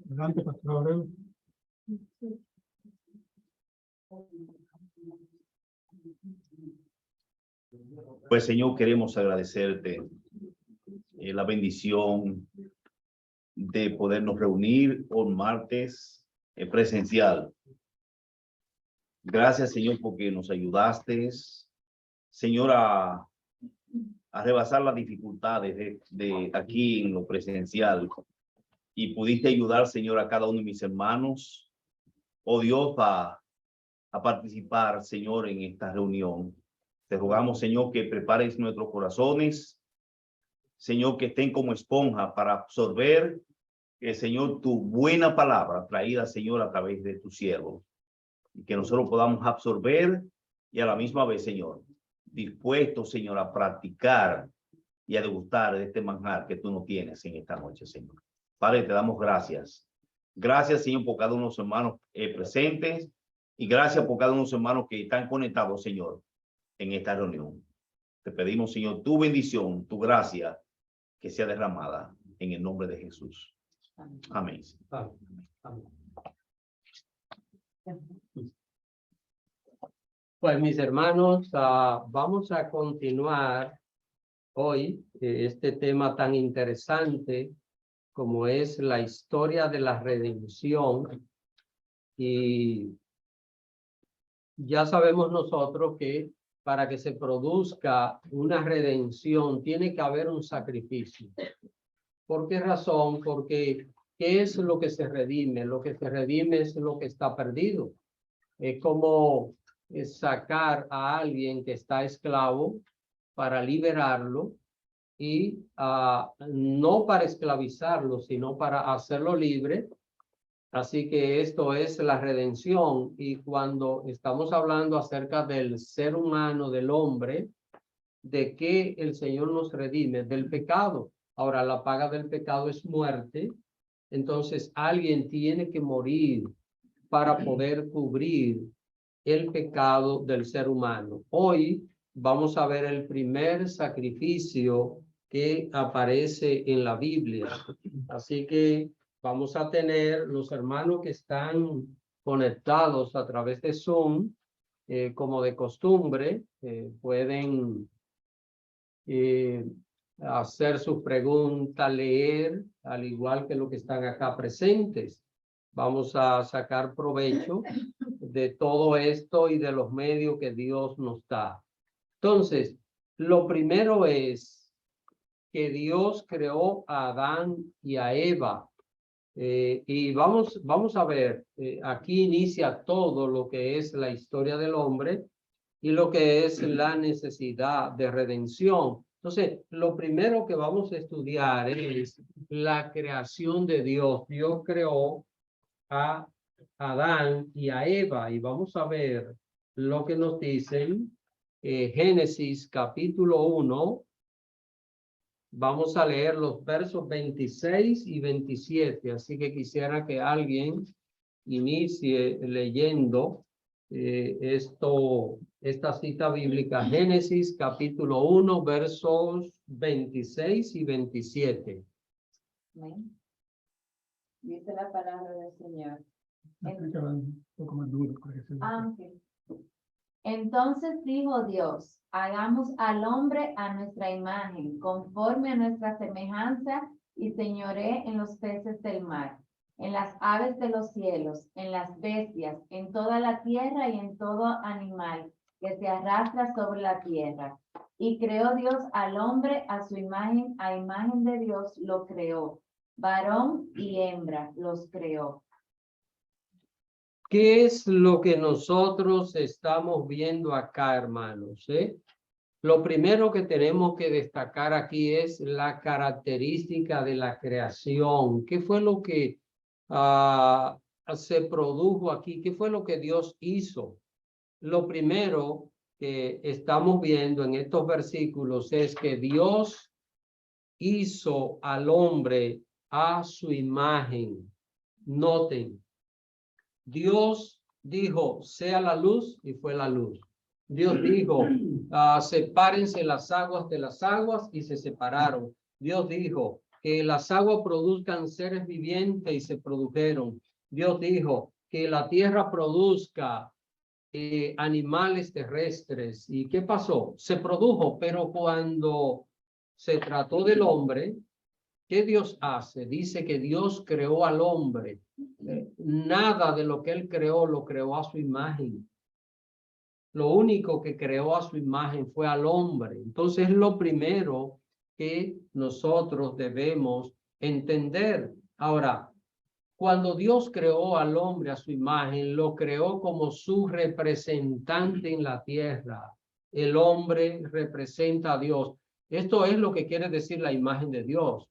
Adelante, Pastor Abreu. Pues, Señor, queremos agradecerte la bendición de podernos reunir un martes presencial. Gracias, Señor, porque nos ayudaste, Señor, a rebasar las dificultades de aquí en lo presencial. Y pudiste ayudar, Señor, a cada uno de mis hermanos, oh Dios, a participar, Señor, en esta reunión. Te rogamos, Señor, que prepares nuestros corazones, Señor, que estén como esponja para absorber, Señor, tu buena palabra traída, Señor, a través de tu siervo. Y que nosotros podamos absorber y a la misma vez, Señor, dispuestos, Señor, a practicar y a degustar de este manjar que tú no tienes en esta noche, Señor. Padre, te damos gracias. Gracias, Señor, por cada uno de los hermanos presentes y gracias por cada uno de los hermanos que están conectados, Señor, en esta reunión. Te pedimos, Señor, tu bendición, tu gracia, que sea derramada en el nombre de Jesús. Amén. Amén. Pues mis hermanos, vamos a continuar hoy este tema tan interesante como es la historia de la redención. Y ya sabemos nosotros que para que se produzca una redención tiene que haber un sacrificio. ¿Por qué razón? Porque ¿qué es lo que se redime? Lo que se redime es lo que está perdido. Es como sacar a alguien que está esclavo para liberarlo y no para esclavizarlo, sino para hacerlo libre. Así que esto es la redención. Y cuando estamos hablando acerca del ser humano, del hombre, ¿de qué el Señor nos redime? Del pecado. Ahora, la paga del pecado es muerte. Entonces, alguien tiene que morir para poder cubrir el pecado del ser humano. Hoy vamos a ver el primer sacrificio que aparece en la Biblia. Así que vamos a tener los hermanos que están conectados a través de Zoom, como de costumbre, pueden hacer sus preguntas, leer, al igual que los que están acá presentes. Vamos a sacar provecho de todo esto y de los medios que Dios nos da. Entonces, lo primero es que Dios creó a Adán y a Eva. Y vamos a ver, aquí inicia todo lo que es la historia del hombre y lo que es la necesidad de redención. Entonces, lo primero que vamos a estudiar es la creación de Dios. Dios creó a Adán y a Eva y vamos a ver lo que nos dicen Génesis capítulo 1. Vamos a leer los versos 26 y 27, así que quisiera que alguien inicie leyendo esta cita bíblica, Génesis capítulo 1, versos 26 y 27. Amén. Dice la palabra del Señor. Un poco más duro para que se vea. Entonces dijo Dios, hagamos al hombre a nuestra imagen, conforme a nuestra semejanza, y señoree en los peces del mar, en las aves de los cielos, en las bestias, en toda la tierra y en todo animal que se arrastra sobre la tierra. Y creó Dios al hombre a su imagen, a imagen de Dios lo creó, varón y hembra los creó. ¿Qué es lo que nosotros estamos viendo acá, hermanos? Lo primero que tenemos que destacar aquí es la característica de la creación. ¿Qué fue lo que se produjo aquí? ¿Qué fue lo que Dios hizo? Lo primero que estamos viendo en estos versículos es que Dios hizo al hombre a su imagen. Noten. Dios dijo, sea la luz, y fue la luz. Dios dijo, sepárense las aguas de las aguas, y se separaron. Dios dijo que las aguas produzcan seres vivientes y se produjeron. Dios dijo que la tierra produzca animales terrestres. ¿Y qué pasó? Se produjo, pero cuando se trató del hombre, ¿qué Dios hace? Dice que Dios creó al hombre. Nada de lo que él creó lo creó a su imagen. Lo único que creó a su imagen fue al hombre. Entonces, lo primero que nosotros debemos entender. Ahora, cuando Dios creó al hombre a su imagen, lo creó como su representante en la tierra. El hombre representa a Dios. Esto es lo que quiere decir la imagen de Dios.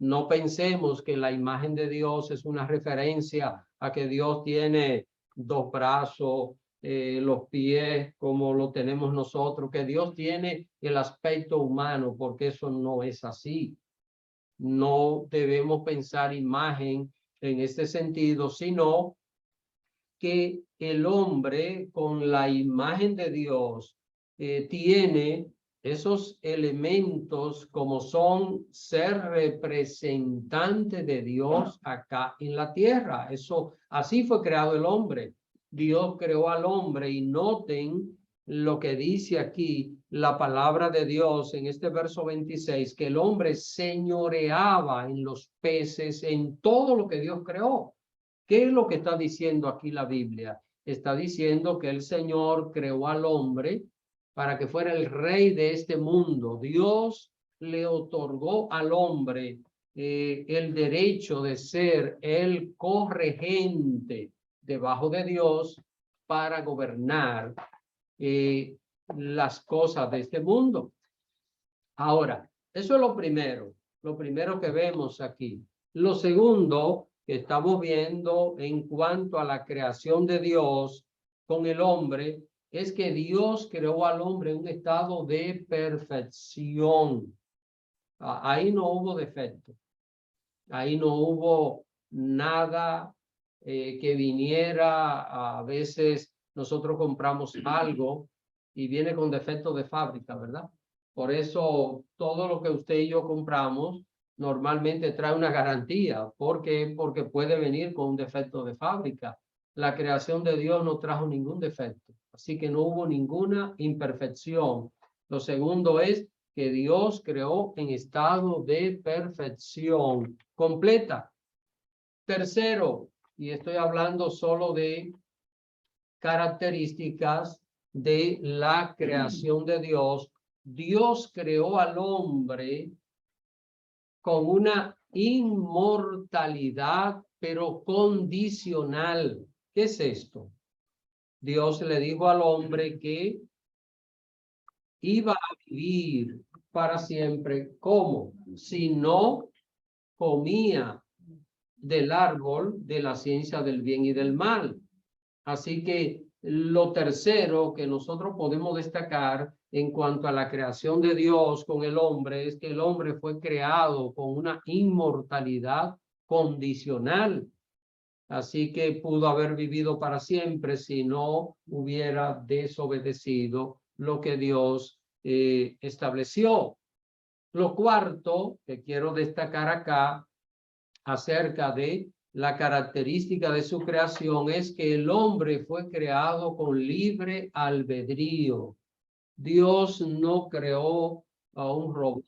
No pensemos que la imagen de Dios es una referencia a que Dios tiene dos brazos, los pies como lo tenemos nosotros, que Dios tiene el aspecto humano, porque eso no es así. No debemos pensar imagen en este sentido, sino que el hombre con la imagen de Dios tiene esos elementos como son ser representante de Dios acá en la tierra. Eso, así fue creado el hombre. Dios creó al hombre y noten lo que dice aquí la palabra de Dios en este verso 26, que el hombre señoreaba en los peces, en todo lo que Dios creó. ¿Qué es lo que está diciendo aquí la Biblia? Está diciendo que el Señor creó al hombre para que fuera el rey de este mundo. Dios le otorgó al hombre el derecho de ser el corregente debajo de Dios para gobernar las cosas de este mundo. Ahora, eso es lo primero que vemos aquí. Lo segundo que estamos viendo en cuanto a la creación de Dios con el hombre es que Dios creó al hombre en un estado de perfección. Ahí no hubo defecto. Ahí no hubo nada que viniera. A veces nosotros compramos algo y viene con defecto de fábrica, ¿verdad? Por eso todo lo que usted y yo compramos normalmente trae una garantía. ¿Por qué? Porque puede venir con un defecto de fábrica. La creación de Dios no trajo ningún defecto, así que no hubo ninguna imperfección. Lo segundo es que Dios creó en estado de perfección completa. Tercero, y estoy hablando solo de características de la creación de Dios. Dios creó al hombre con una inmortalidad, pero condicional. ¿Qué es esto? Dios le dijo al hombre que iba a vivir para siempre. ¿Cómo? Si no comía del árbol de la ciencia del bien y del mal. Así que lo tercero que nosotros podemos destacar en cuanto a la creación de Dios con el hombre es que el hombre fue creado con una inmortalidad condicional. Así que pudo haber vivido para siempre si no hubiera desobedecido lo que Dios estableció. Lo cuarto que quiero destacar acá acerca de la característica de su creación es que el hombre fue creado con libre albedrío. Dios no creó a un robot.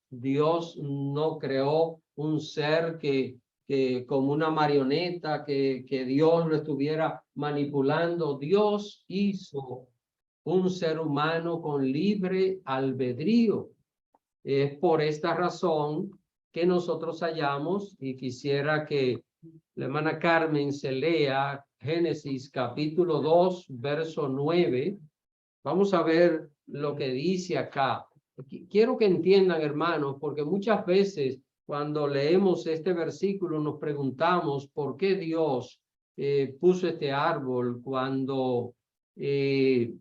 Dios no creó un ser que como una marioneta que Dios lo estuviera manipulando. Dios hizo un ser humano con libre albedrío. Es por esta razón que nosotros hallamos, y quisiera que la hermana Carmen se lea Génesis capítulo 2, verso 9. Vamos a ver lo que dice acá. Quiero que entiendan, hermanos, porque muchas veces cuando leemos este versículo nos preguntamos por qué Dios puso este árbol cuando este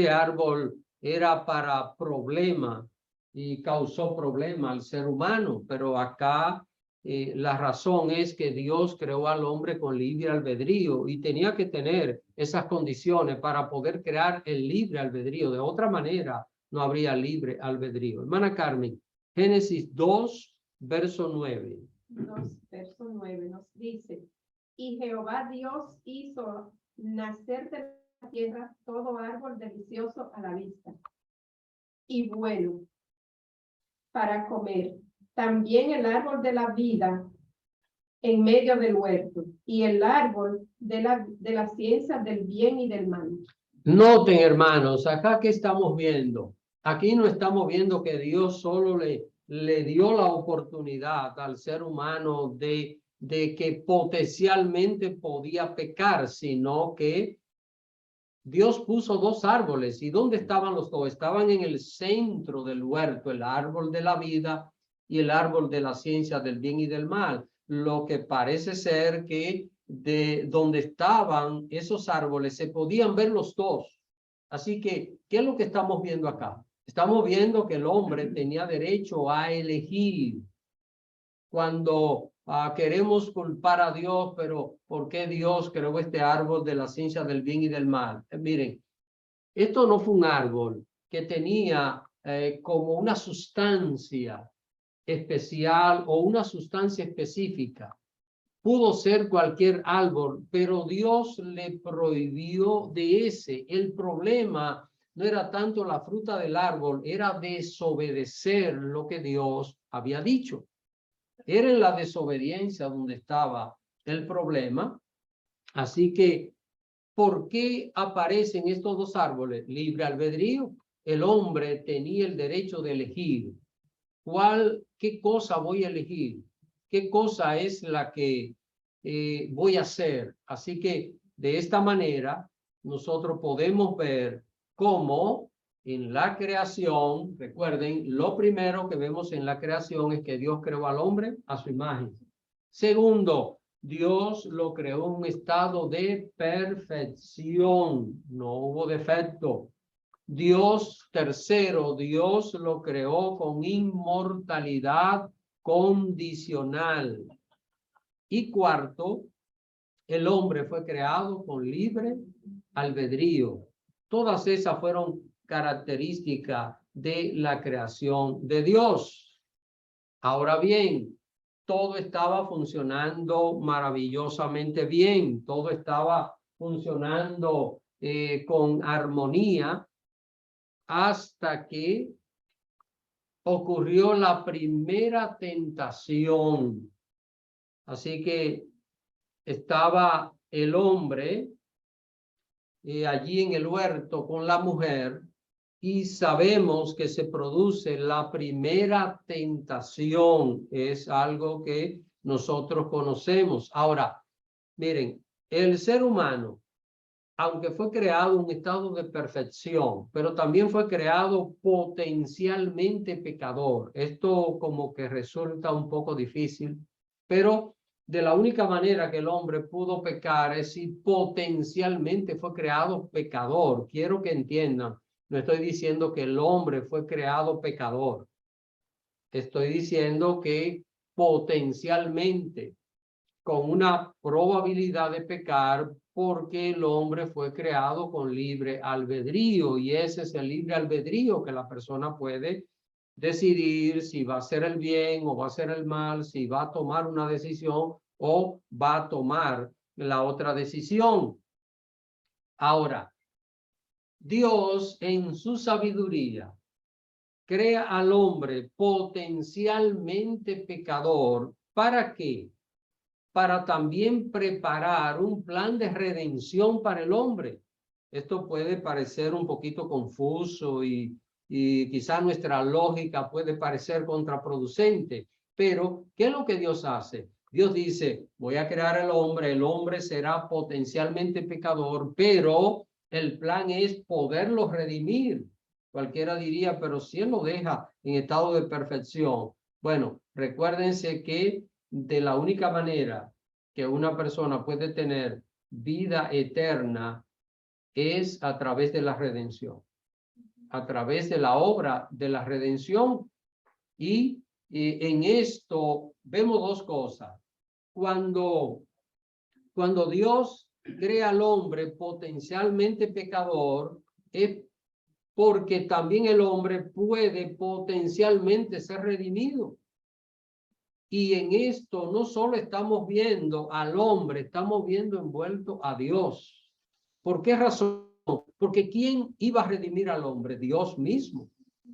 árbol era para problema y causó problema al ser humano, pero acá la razón es que Dios creó al hombre con libre albedrío y tenía que tener esas condiciones para poder crear el libre albedrío. De otra manera, no habría libre albedrío. Hermana Carmen, Génesis 2, verso 9. 2, verso 9 nos dice, y Jehová Dios hizo nacer de la tierra todo árbol delicioso a la vista y bueno para comer, también el árbol de la vida en medio del huerto y el árbol de la ciencia del bien y del mal. Noten, hermanos, acá que estamos viendo. Aquí no estamos viendo que Dios solo le dio la oportunidad al ser humano de que potencialmente podía pecar, sino que Dios puso dos árboles. ¿Y dónde estaban los dos? Estaban en el centro del huerto, el árbol de la vida y el árbol de la ciencia del bien y del mal. Lo que parece ser que de donde estaban esos árboles se podían ver los dos. Así que, ¿qué es lo que estamos viendo acá? Estamos viendo que el hombre tenía derecho a elegir. Cuando queremos culpar a Dios, pero ¿por qué Dios creó este árbol de la ciencia del bien y del mal? Miren, esto no fue un árbol que tenía como una sustancia especial o una sustancia específica. Pudo ser cualquier árbol, pero Dios le prohibió de ese. El problema no era tanto la fruta del árbol, era desobedecer lo que Dios había dicho. Era en la desobediencia donde estaba el problema. Así que, ¿por qué aparecen estos dos árboles? Libre albedrío. El hombre tenía el derecho de elegir. ¿Qué cosa voy a elegir? ¿Qué cosa es la que voy a hacer? Así que, de esta manera, nosotros podemos ver cómo en la creación, recuerden, lo primero que vemos en la creación es que Dios creó al hombre a su imagen. Segundo, Dios lo creó en un estado de perfección, no hubo defecto. Tercero, Dios lo creó con inmortalidad condicional. Y cuarto, el hombre fue creado con libre albedrío. Todas esas fueron características de la creación de Dios. Ahora bien, todo estaba funcionando maravillosamente bien, todo estaba funcionando con armonía hasta que ocurrió la primera tentación. Así que estaba el hombre allí en el huerto con la mujer y sabemos que se produce la primera tentación. Es algo que nosotros conocemos. Ahora, miren, el ser humano, aunque fue creado en un estado de perfección, pero también fue creado potencialmente pecador. Esto como que resulta un poco difícil, pero de la única manera que el hombre pudo pecar es si potencialmente fue creado pecador. Quiero que entiendan, no estoy diciendo que el hombre fue creado pecador. Estoy diciendo que potencialmente, con una probabilidad de pecar, porque el hombre fue creado con libre albedrío, y ese es el libre albedrío que la persona puede decidir si va a hacer el bien o va a hacer el mal, si va a tomar una decisión o va a tomar la otra decisión. Ahora, Dios en su sabiduría crea al hombre potencialmente pecador. ¿Para qué? Para también preparar un plan de redención para el hombre. Esto puede parecer un poquito confuso y quizá nuestra lógica puede parecer contraproducente, pero ¿qué es lo que Dios hace? Dios dice, voy a crear el hombre será potencialmente pecador, pero el plan es poderlo redimir. Cualquiera diría, pero si él lo deja en estado de perfección. Bueno, recuérdense que de la única manera que una persona puede tener vida eterna es a través de la redención, a través de la obra de la redención. Y en esto vemos dos cosas. Cuando Dios crea al hombre potencialmente pecador, es porque también el hombre puede potencialmente ser redimido. Y en esto no solo estamos viendo al hombre, estamos viendo envuelto a Dios. ¿Por qué razón? Porque ¿quién iba a redimir al hombre? Dios mismo.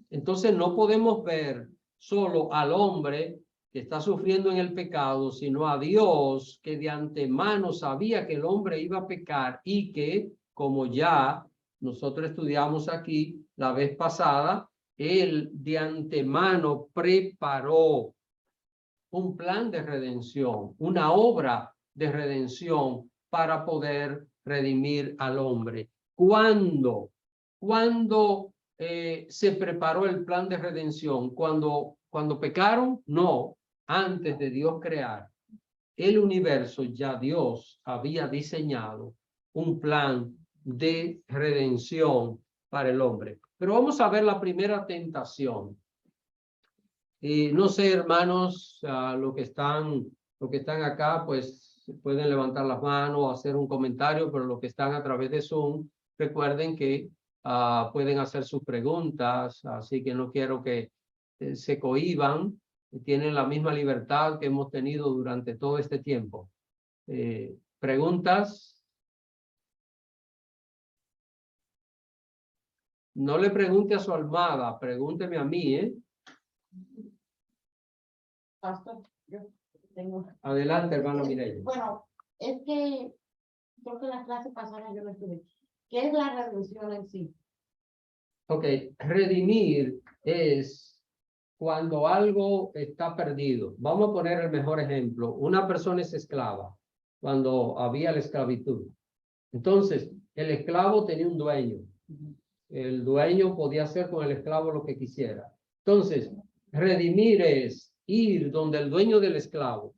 Entonces no podemos ver solo al hombre que está sufriendo en el pecado, sino a Dios que de antemano sabía que el hombre iba a pecar y que, como ya nosotros estudiamos aquí la vez pasada, él de antemano preparó un plan de redención, una obra de redención para poder redimir al hombre. ¿Cuándo? ¿Cuándo se preparó el plan de redención? ¿Cuando pecaron? No, antes de Dios crear el universo, ya Dios había diseñado un plan de redención para el hombre. Pero vamos a ver la primera tentación. No sé, hermanos, los que están acá, pues pueden levantar las manos, hacer un comentario, pero los que están a través de Zoom, recuerden que pueden hacer sus preguntas, así que no quiero que se cohíban, tienen la misma libertad que hemos tenido durante todo este tiempo. ¿Preguntas? No le pregunte a su almohada, pregúnteme a mí, ¿eh? Pastor, yo tengo. Adelante, hermano Mireya. Bueno, es que creo que en la clase pasada yo lo estuve. ¿Qué es la redención en sí? Ok, redimir es cuando algo está perdido. Vamos a poner el mejor ejemplo. Una persona es esclava cuando había la esclavitud. Entonces, el esclavo tenía un dueño. El dueño podía hacer con el esclavo lo que quisiera. Entonces, redimir es ir donde el dueño del esclavo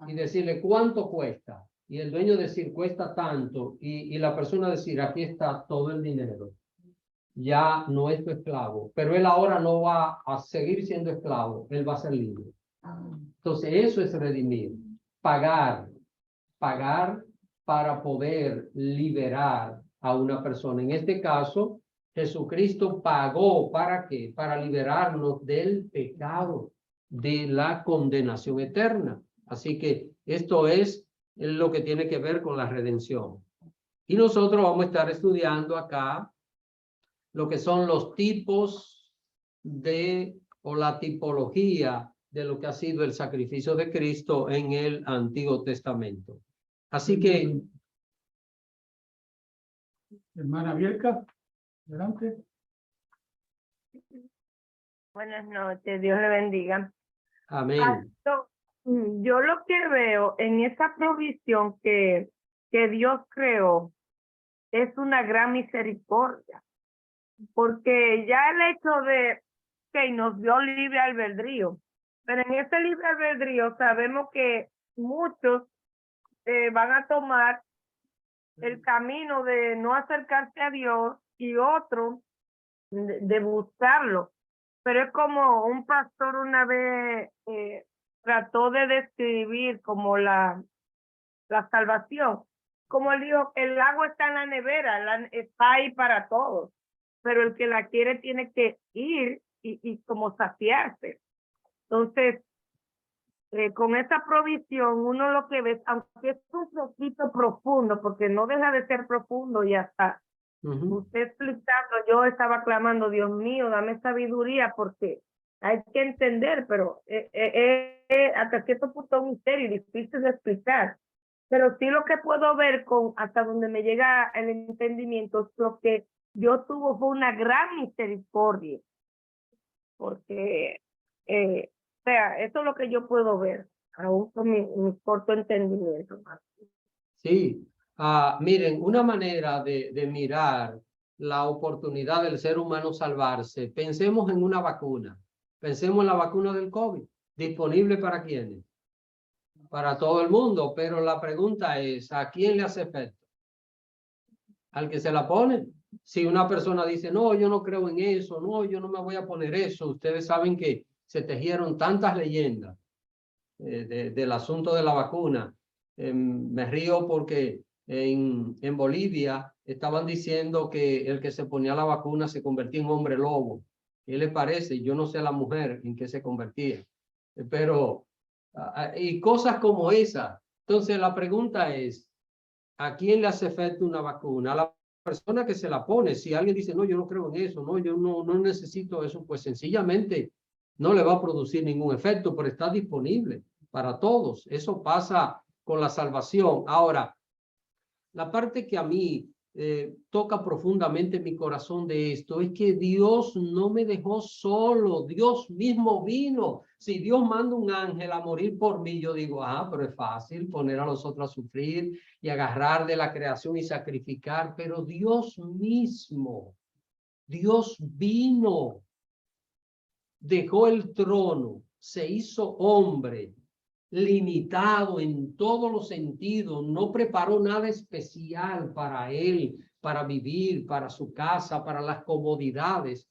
y decirle cuánto cuesta. Y el dueño decir cuesta tanto y la persona decir aquí está todo el dinero. Ya no es tu esclavo, pero él ahora no va a seguir siendo esclavo, él va a ser libre. Entonces eso es redimir, pagar para poder liberar a una persona. En este caso, Jesucristo pagó, ¿para qué? Para liberarnos del pecado, de la condenación eterna. Así que esto es lo que tiene que ver con la redención. Y nosotros vamos a estar estudiando acá lo que son los tipos o la tipología de lo que ha sido el sacrificio de Cristo en el Antiguo Testamento. Así que... Hermana Bielka, adelante. Buenas noches, Dios le bendiga. Amén. Yo lo que veo en esa provisión que Dios creó es una gran misericordia, porque ya el hecho de que nos dio libre albedrío, pero en ese libre albedrío sabemos que muchos van a tomar el camino de no acercarse a Dios y otros de buscarlo. Pero es como un pastor una vez trató de describir como la salvación. Como él dijo, el agua está en la nevera, está ahí para todos, pero el que la quiere tiene que ir y como saciarse. Entonces, con esa provisión, uno lo que ve, aunque es un poquito profundo, porque no deja de ser profundo y hasta usted explicando, yo estaba clamando, Dios mío, dame sabiduría, porque hay que entender, pero hasta cierto punto es un misterio difícil de explicar. Pero sí lo que puedo ver hasta donde me llega el entendimiento, lo que Dios tuvo fue una gran misericordia, porque o sea, eso es lo que yo puedo ver, aún con mi corto entendimiento. Sí, miren, una manera de mirar la oportunidad del ser humano salvarse, pensemos en una vacuna, pensemos en la vacuna del COVID, disponible para quiénes, para todo el mundo, pero la pregunta es, ¿a quién le hace efecto? Al que se la pone. Si una persona dice, no, yo no creo en eso, no, yo no me voy a poner eso, ustedes saben que se tejieron tantas leyendas del asunto de la vacuna. Me río porque en Bolivia estaban diciendo que el que se ponía la vacuna se convertía en hombre lobo. ¿Qué le parece? Yo no sé a la mujer en qué se convertía, pero y cosas como esa. Entonces la pregunta es, ¿a quién le hace efecto una vacuna? A la persona que se la pone. Si alguien dice, no, yo no creo en eso, no, yo no necesito eso, pues sencillamente no le va a producir ningún efecto, pero está disponible para todos. Eso pasa con la salvación. Ahora, la parte que a mí toca profundamente mi corazón de esto es que Dios no me dejó solo, Dios mismo vino. Si Dios manda un ángel a morir por mí, yo digo, pero es fácil poner a los otros a sufrir y agarrar de la creación y sacrificar, pero Dios mismo, Dios vino, dejó el trono, se hizo hombre, limitado en todos los sentidos, no preparó nada especial para él, para vivir, para su casa, para las comodidades.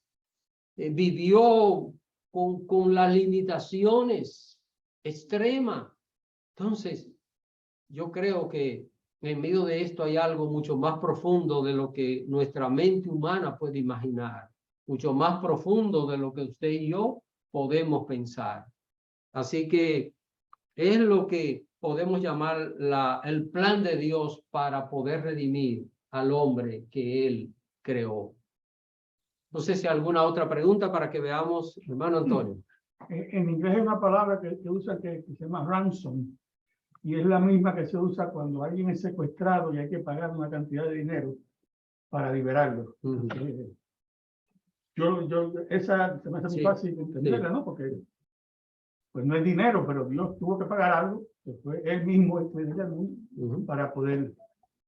Vivió con las limitaciones extremas. Entonces, yo creo que en medio de esto hay algo mucho más profundo de lo que nuestra mente humana puede imaginar, mucho más profundo de lo que usted y yo podemos pensar. Así que es lo que podemos llamar el plan de Dios para poder redimir al hombre que Él creó. No sé si hay alguna otra pregunta para que veamos, hermano Antonio. En inglés hay una palabra que usa que se llama ransom, y es la misma que se usa cuando alguien es secuestrado y hay que pagar una cantidad de dinero para liberarlo. Esa se me hace muy fácil entenderla, ¿no? Porque pues no es dinero, pero Dios tuvo que pagar algo, que fue Él mismo el que dio al mundo para poder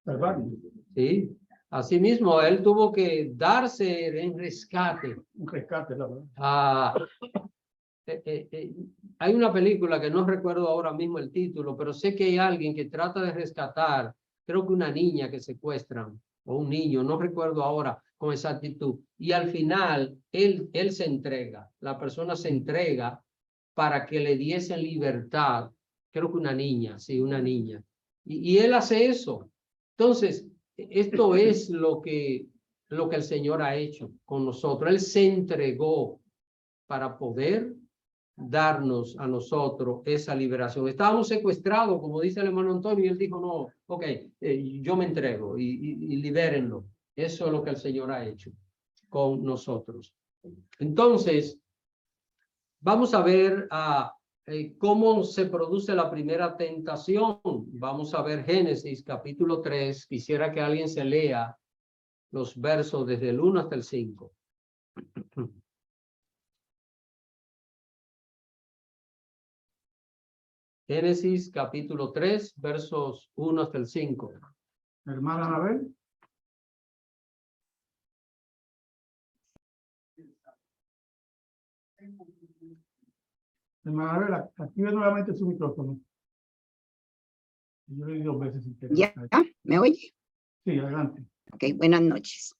salvarlo. Sí, asimismo, Él tuvo que darse en rescate. Un rescate, la verdad. Hay una película que no recuerdo ahora mismo el título, pero sé que hay alguien que trata de rescatar, creo que una niña que secuestran, o un niño, no recuerdo ahora con exactitud, y al final él se entrega, la persona se entrega para que le diesen libertad, creo que una niña, sí, una niña, y él hace eso. Entonces, esto es lo que el Señor ha hecho con nosotros. Él se entregó para poder darnos a nosotros esa liberación. Estábamos secuestrados, como dice el hermano Antonio, y él dijo, no, ok, yo me entrego y libérenlo. Eso es lo que el Señor ha hecho con nosotros. Entonces, vamos a ver cómo se produce la primera tentación. Vamos a ver Génesis capítulo 3. Quisiera que alguien se lea los versos desde el 1 hasta el 5. Génesis capítulo 3, versos 1 hasta el 5. Hermana Anabel. Hermana Anabel, active nuevamente su micrófono. Yo le di 2 veces sin querer. ¿Ya? ¿Me oye? Sí, adelante. Ok, buenas noches.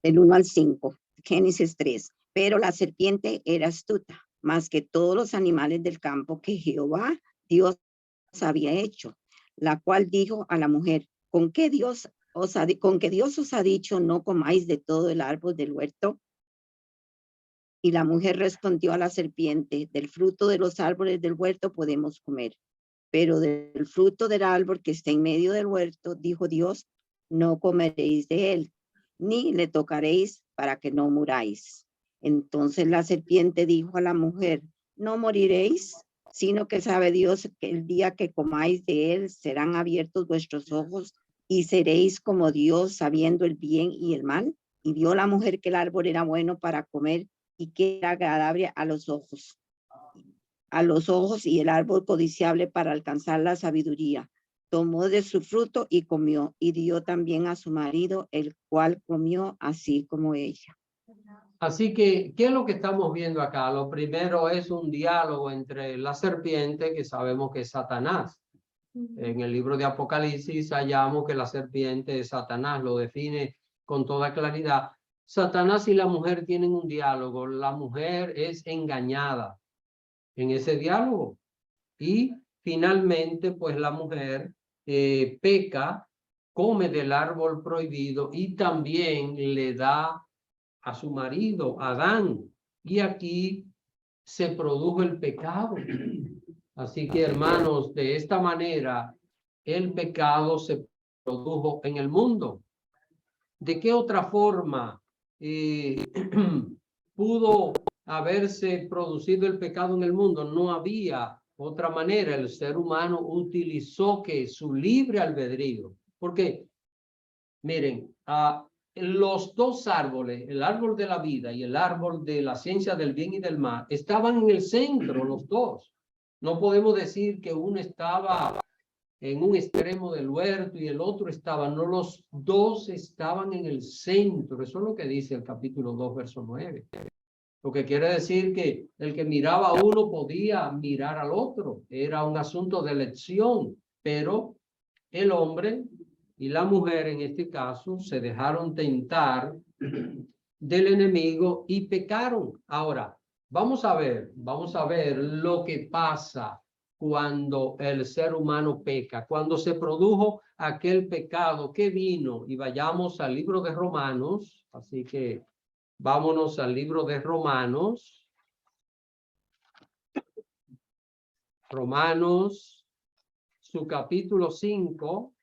Del 1 al 5, Génesis 3. Pero la serpiente era astuta, más que todos los animales del campo que Jehová Dios había hecho, la cual dijo a la mujer, ¿con qué Dios os ha dicho no comáis de todo el árbol del huerto? Y la mujer respondió a la serpiente, del fruto de los árboles del huerto podemos comer, pero del fruto del árbol que está en medio del huerto, dijo Dios, no comeréis de él, ni le tocaréis para que no muráis. Entonces la serpiente dijo a la mujer, no moriréis, sino que sabe Dios que el día que comáis de él serán abiertos vuestros ojos y seréis como Dios sabiendo el bien y el mal. Y vio la mujer que el árbol era bueno para comer y que era agradable a los ojos y el árbol codiciable para alcanzar la sabiduría. Tomó de su fruto y comió, y dio también a su marido, el cual comió así como ella. Así que, ¿qué es lo que estamos viendo acá? Lo primero es un diálogo entre la serpiente, que sabemos que es Satanás. En el libro de Apocalipsis hallamos que la serpiente es Satanás, lo define con toda claridad. Satanás y la mujer tienen un diálogo. La mujer es engañada en ese diálogo. Y finalmente, pues la mujer peca, come del árbol prohibido y también le da a su marido, Adán. Y aquí se produjo el pecado. Así que, hermanos, de esta manera, el pecado se produjo en el mundo. ¿De qué otra forma pudo haberse producido el pecado en el mundo? No había otra manera. El ser humano utilizó que su libre albedrío. Porque, miren, los dos árboles, el árbol de la vida y el árbol de la ciencia del bien y del mal, estaban en el centro, los dos. No podemos decir que uno estaba en un extremo del huerto y el otro estaba, no, los dos estaban en el centro. Eso es lo que dice el capítulo 2, verso 9. Lo que quiere decir que el que miraba a uno podía mirar al otro. Era un asunto de elección, pero el hombre y la mujer en este caso se dejaron tentar del enemigo y pecaron. Ahora, vamos a ver lo que pasa cuando el ser humano peca, cuando se produjo aquel pecado que vino. Y vayamos al libro de Romanos, así que vámonos al libro de Romanos. Romanos, su capítulo 5.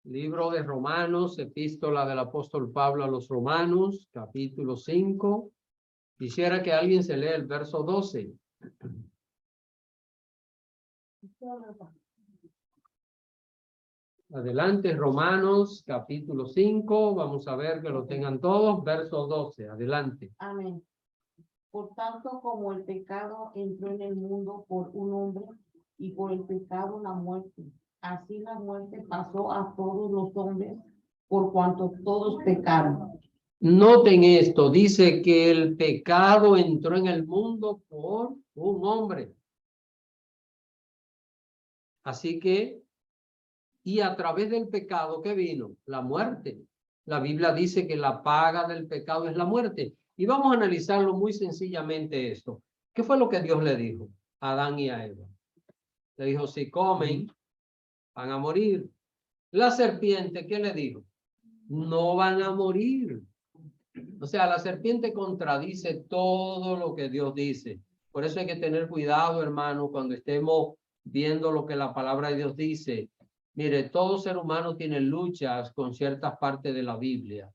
Libro de Romanos, epístola del apóstol Pablo a los Romanos, capítulo 5. Quisiera que alguien se lea el verso 12. Adelante, Romanos, capítulo 5. Vamos a ver que lo tengan todos. Verso 12. Adelante. Amén. Por tanto, como el pecado entró en el mundo por un hombre y por el pecado la muerte, así la muerte pasó a todos los hombres por cuanto todos pecaron. Noten esto, dice que el pecado entró en el mundo por un hombre. Así que, y a través del pecado, ¿qué vino? La muerte. La Biblia dice que la paga del pecado es la muerte. Y vamos a analizarlo muy sencillamente esto. ¿Qué fue lo que Dios le dijo a Adán y a Eva? Le dijo, si comen, van a morir. La serpiente, ¿qué le dijo? No van a morir. O sea, la serpiente contradice todo lo que Dios dice. Por eso hay que tener cuidado, hermano, cuando estemos viendo lo que la palabra de Dios dice. Mire, todo ser humano tiene luchas con ciertas partes de la Biblia,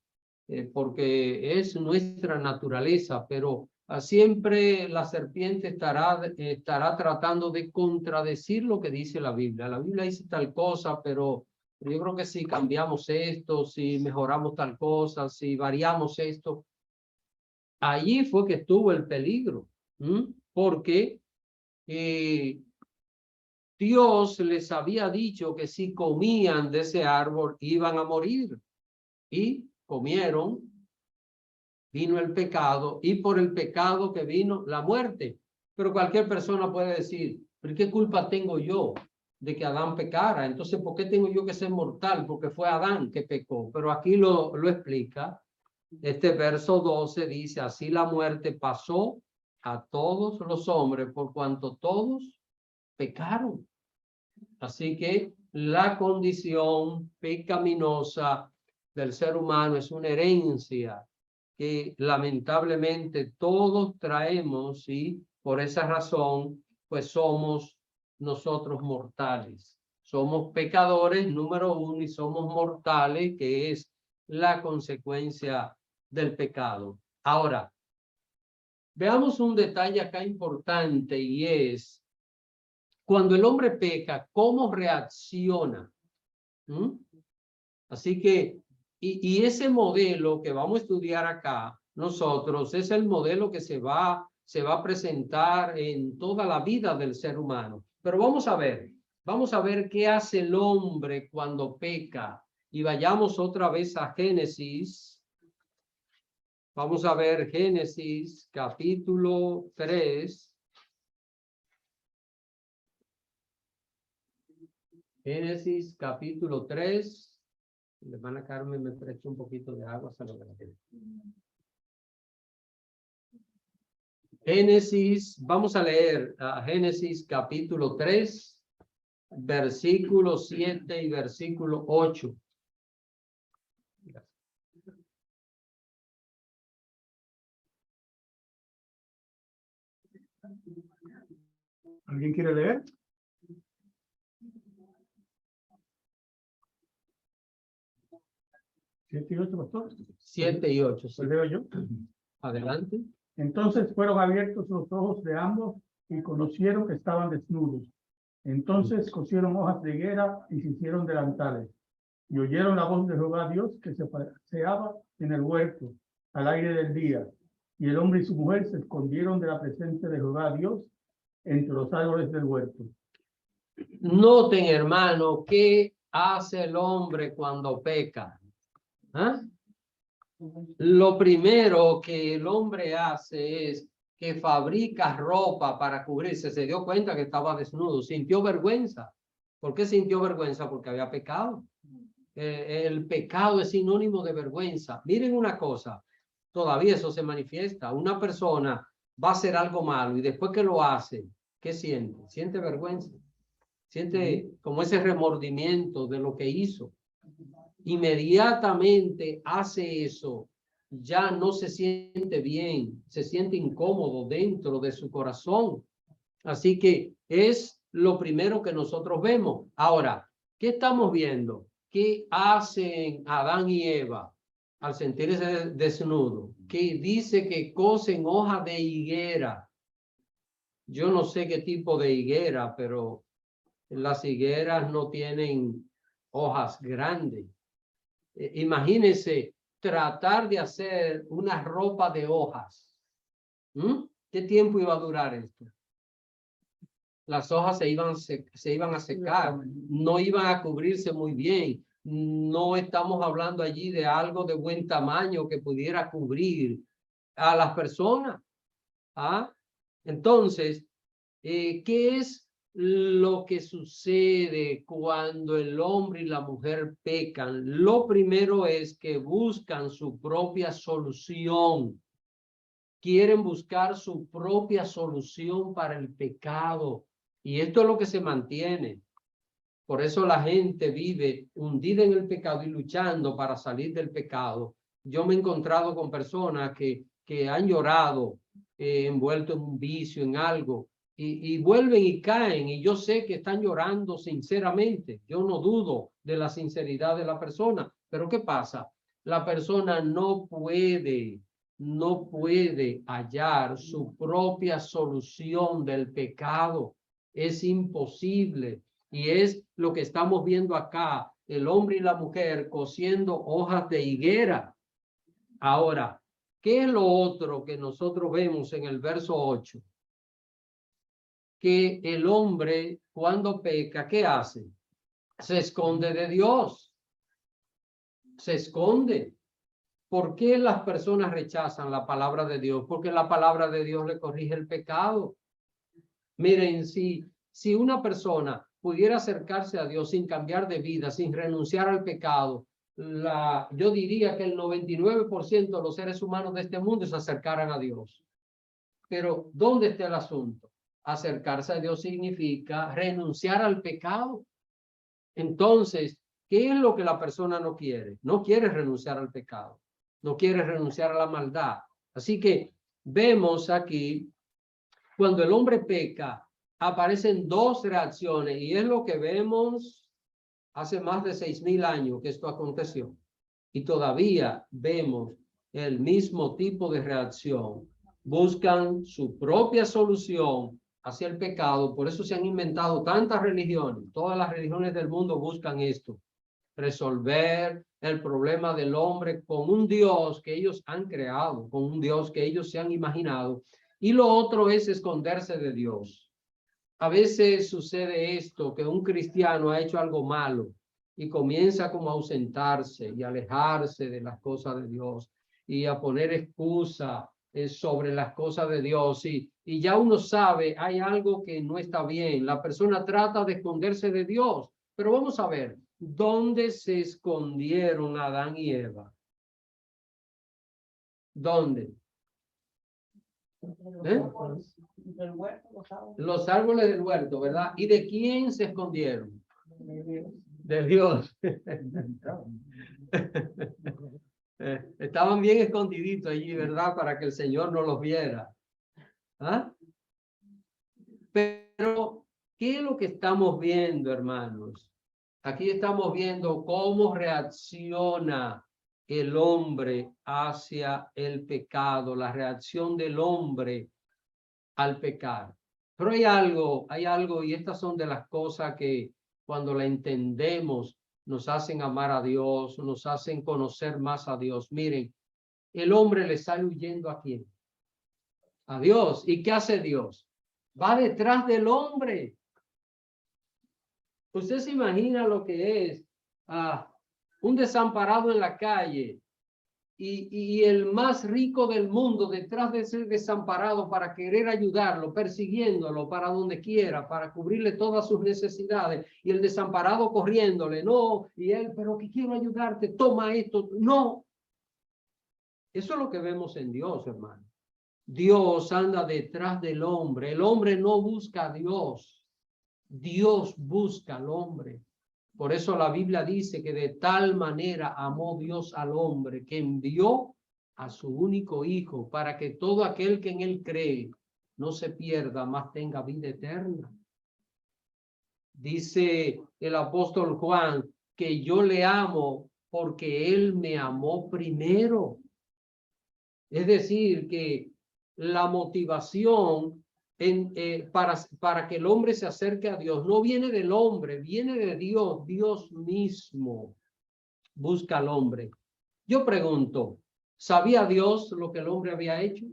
porque es nuestra naturaleza, pero siempre la serpiente estará tratando de contradecir lo que dice la Biblia. La Biblia dice tal cosa, pero yo creo que si cambiamos esto, si mejoramos tal cosa, si variamos esto, allí fue que estuvo el peligro, porque Dios les había dicho que si comían de ese árbol iban a morir, y comieron, vino el pecado, y por el pecado que vino la muerte. Pero cualquier persona puede decir, ¿pero qué culpa tengo yo de que Adán pecara? Entonces, ¿por qué tengo yo que ser mortal? Porque fue Adán que pecó. Pero aquí lo explica. Este verso 12 dice, así la muerte pasó a todos los hombres por cuanto todos pecaron. Así que la condición pecaminosa del ser humano es una herencia que lamentablemente todos traemos, y por esa razón pues somos nosotros mortales. Somos pecadores número uno y somos mortales, que es la consecuencia del pecado. Ahora, veamos un detalle acá importante, y es cuando el hombre peca, ¿cómo reacciona? Así que, y ese modelo que vamos a estudiar acá nosotros es el modelo que se va a presentar en toda la vida del ser humano. Pero vamos a ver qué hace el hombre cuando peca. Y vayamos otra vez a Génesis. Vamos a ver Génesis capítulo 3. Génesis capítulo 3. La hermana Carmen me presta un poquito de agua. Génesis, vamos a leer Génesis capítulo 3, versículo 7 y versículo 8. ¿Alguien quiere leer? ¿7 y 8, pastor? 7 y 8. Sí. Pues leo yo. Adelante. Entonces fueron abiertos los ojos de ambos y conocieron que estaban desnudos. Entonces cosieron hojas de higuera y se hicieron delantales. Y oyeron la voz de Jehová Dios que se paseaba en el huerto al aire del día. Y el hombre y su mujer se escondieron de la presencia de Jehová Dios entre los árboles del huerto. Noten, hermano, ¿qué hace el hombre cuando peca? ¿Ah? Lo primero que el hombre hace es que fabrica ropa para cubrirse. Se dio cuenta que estaba desnudo, sintió vergüenza. ¿Por qué sintió vergüenza? Porque había pecado. El pecado es sinónimo de vergüenza. Miren una cosa, todavía eso se manifiesta. Una persona va a hacer algo malo y después que lo hace, ¿qué siente? Siente vergüenza. Siente como ese remordimiento de lo que hizo. Inmediatamente hace eso, ya no se siente bien, se siente incómodo dentro de su corazón. Así que es lo primero que nosotros vemos. Ahora, ¿qué estamos viendo? ¿Qué hacen Adán y Eva al sentirse desnudo? Que dice que cosen hojas de higuera. Yo no sé qué tipo de higuera, pero las higueras no tienen hojas grandes. Imagínense tratar de hacer una ropa de hojas. ¿Qué tiempo iba a durar esto? Las hojas se iban a secar, no iban a cubrirse muy bien. No estamos hablando allí de algo de buen tamaño que pudiera cubrir a las personas. ¿Ah? Entonces, ¿qué es lo que sucede cuando el hombre y la mujer pecan? Lo primero es que buscan su propia solución. Quieren buscar su propia solución para el pecado. Y esto es lo que se mantiene. Por eso la gente vive hundida en el pecado y luchando para salir del pecado. Yo me he encontrado con personas que han llorado envuelto en un vicio, en algo, y vuelven y caen, y yo sé que están llorando sinceramente. Yo no dudo de la sinceridad de la persona, pero ¿qué pasa? La persona no puede hallar su propia solución del pecado. Es imposible. Y es lo que estamos viendo acá, el hombre y la mujer cosiendo hojas de higuera. Ahora, ¿qué es lo otro que nosotros vemos en el verso 8? Que el hombre cuando peca, ¿qué hace? Se esconde de Dios. Se esconde. ¿Por qué las personas rechazan la palabra de Dios? Porque la palabra de Dios le corrige el pecado. Miren, si una persona pudiera acercarse a Dios sin cambiar de vida, sin renunciar al pecado, yo diría que el 99% de los seres humanos de este mundo se acercaran a Dios. Pero, ¿dónde está el asunto? Acercarse a Dios significa renunciar al pecado. Entonces, ¿qué es lo que la persona no quiere? No quiere renunciar al pecado. No quiere renunciar a la maldad. Así que vemos aquí, cuando el hombre peca, aparecen dos reacciones, y es lo que vemos hace más de 6,000 años que esto aconteció. Y todavía vemos el mismo tipo de reacción. Buscan su propia solución hacia el pecado. Por eso se han inventado tantas religiones. Todas las religiones del mundo buscan esto. Resolver el problema del hombre con un Dios que ellos han creado, con un Dios que ellos se han imaginado. Y lo otro es esconderse de Dios. A veces sucede esto, que un cristiano ha hecho algo malo y comienza como a ausentarse y alejarse de las cosas de Dios y a poner excusa sobre las cosas de Dios. Y ya uno sabe, hay algo que no está bien. La persona trata de esconderse de Dios. Pero vamos a ver, ¿dónde se escondieron Adán y Eva? ¿Dónde? Del huerto, Los árboles del huerto, ¿verdad? ¿Y de quién se escondieron? De Dios. Estaban bien escondiditos allí, ¿verdad? Para que el Señor no los viera. ¿Ah? Pero, ¿qué es lo que estamos viendo, hermanos? Aquí estamos viendo cómo reacciona el hombre hacia el pecado, la reacción del hombre al pecar. Pero hay algo, y estas son de las cosas que cuando la entendemos nos hacen amar a Dios, nos hacen conocer más a Dios. Miren, el hombre le sale huyendo ¿a quién? A Dios. ¿Y qué hace Dios? Va detrás del hombre. Usted se imagina lo que es un desamparado en la calle y el más rico del mundo detrás de ese desamparado para querer ayudarlo, persiguiéndolo para donde quiera, para cubrirle todas sus necesidades, y el desamparado corriéndole, no, y él, pero que quiero ayudarte, toma esto, no. Eso es lo que vemos en Dios, hermano. Dios anda detrás del hombre, el hombre no busca a Dios, Dios busca al hombre. Por eso la Biblia dice que de tal manera amó Dios al hombre que envió a su único hijo para que todo aquel que en él cree no se pierda, mas tenga vida eterna. Dice el apóstol Juan que yo le amo porque él me amó primero. Es decir, que la motivación para que el hombre se acerque a Dios no viene del hombre, viene de Dios. Dios mismo busca al hombre. Yo pregunto, ¿sabía Dios lo que el hombre había hecho?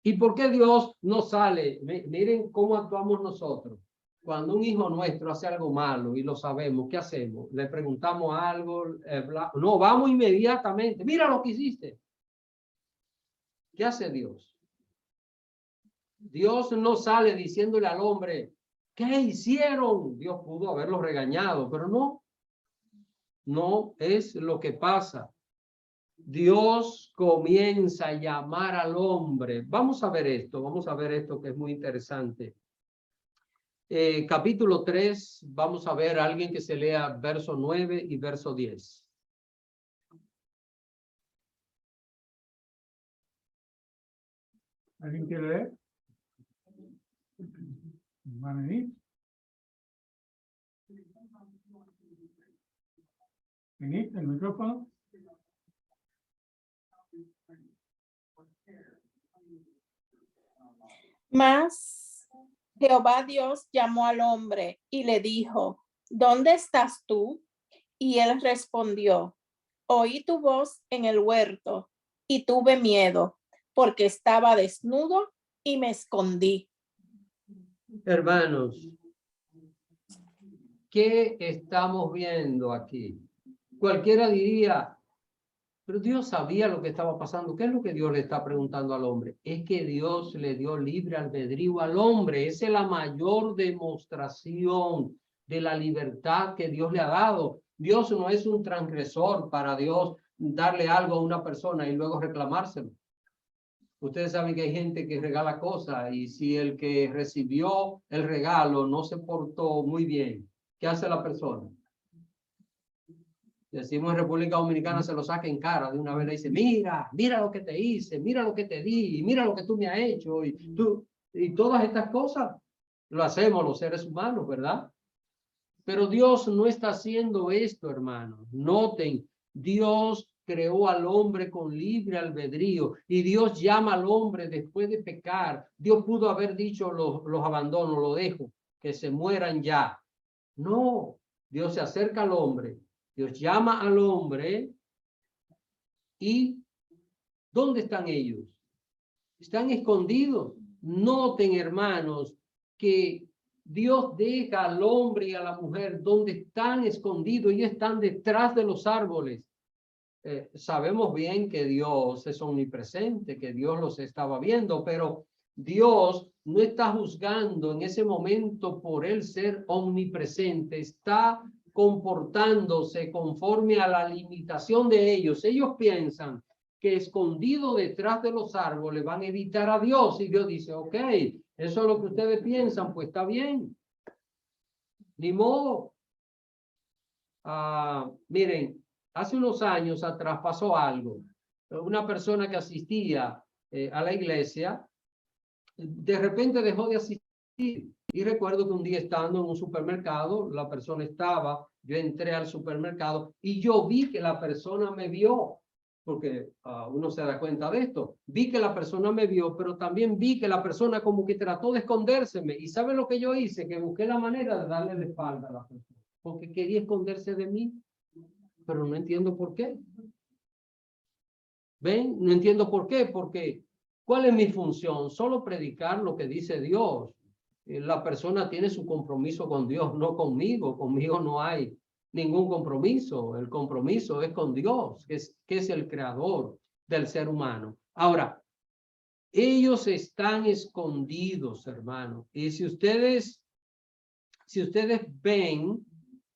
¿Y por qué Dios no sale? Miren cómo actuamos nosotros. Cuando un hijo nuestro hace algo malo y lo sabemos, ¿qué hacemos? Le preguntamos algo, no, vamos inmediatamente. Mira lo que hiciste. ¿Qué hace Dios? Dios no sale diciéndole al hombre, ¿qué hicieron? Dios pudo haberlo regañado, pero no es lo que pasa. Dios comienza a llamar al hombre. Vamos a ver esto que es muy interesante. Capítulo 3, vamos a ver a alguien que se lea verso 9 y verso 10. ¿Alguien quiere leer? Manení. Manení, el micrófono. Mas Jehová Dios llamó al hombre y le dijo, ¿dónde estás tú? Y él respondió, oí tu voz en el huerto y tuve miedo, porque estaba desnudo y me escondí. Hermanos, ¿qué estamos viendo aquí? Cualquiera diría, pero Dios sabía lo que estaba pasando. ¿Qué es lo que Dios le está preguntando al hombre? Es que Dios le dio libre albedrío al hombre. Esa es la mayor demostración de la libertad que Dios le ha dado. Dios no es un transgresor para Dios darle algo a una persona y luego reclamárselo. Ustedes saben que hay gente que regala cosas y si el que recibió el regalo no se portó muy bien, ¿qué hace la persona? Decimos en República Dominicana, se lo saca en cara de una vez, le dice, mira lo que te hice, mira lo que te di, mira lo que tú me has hecho, y todas estas cosas lo hacemos los seres humanos, ¿verdad? Pero Dios no está haciendo esto, hermanos. Noten, Dios creó al hombre con libre albedrío y Dios llama al hombre después de pecar. Dios pudo haber dicho, los abandono, lo dejo, que se mueran ya. No, Dios se acerca al hombre. Dios llama al hombre y ¿dónde están ellos? Están escondidos. Noten, hermanos, que Dios deja al hombre y a la mujer donde están escondidos. Ellos están detrás de los árboles. Sabemos bien que Dios es omnipresente, que Dios los estaba viendo, pero Dios no está juzgando en ese momento por él ser omnipresente. Está comportándose conforme a la limitación de ellos. Ellos piensan que escondido detrás de los árboles van a evitar a Dios. Y Dios dice, ok, eso es lo que ustedes piensan, pues está bien. Ni modo. Miren, hace unos años atrás pasó algo. Una persona que asistía a la iglesia, de repente dejó de asistir. Y recuerdo que un día estando en un supermercado, la persona estaba, yo entré al supermercado y yo vi que la persona me vio, porque uno se da cuenta de esto. Vi que la persona me vio, pero también vi que la persona como que trató de escondérseme. ¿Y sabe lo que yo hice? Que busqué la manera de darle la espalda a la persona, porque quería esconderse de mí, pero no entiendo por qué. ¿Ven? No entiendo por qué, porque ¿cuál es mi función? Solo predicar lo que dice Dios. La persona tiene su compromiso con Dios, no conmigo. Conmigo no hay ningún compromiso. El compromiso es con Dios, que es el creador del ser humano. Ahora, ellos están escondidos, hermano. Y si ustedes ven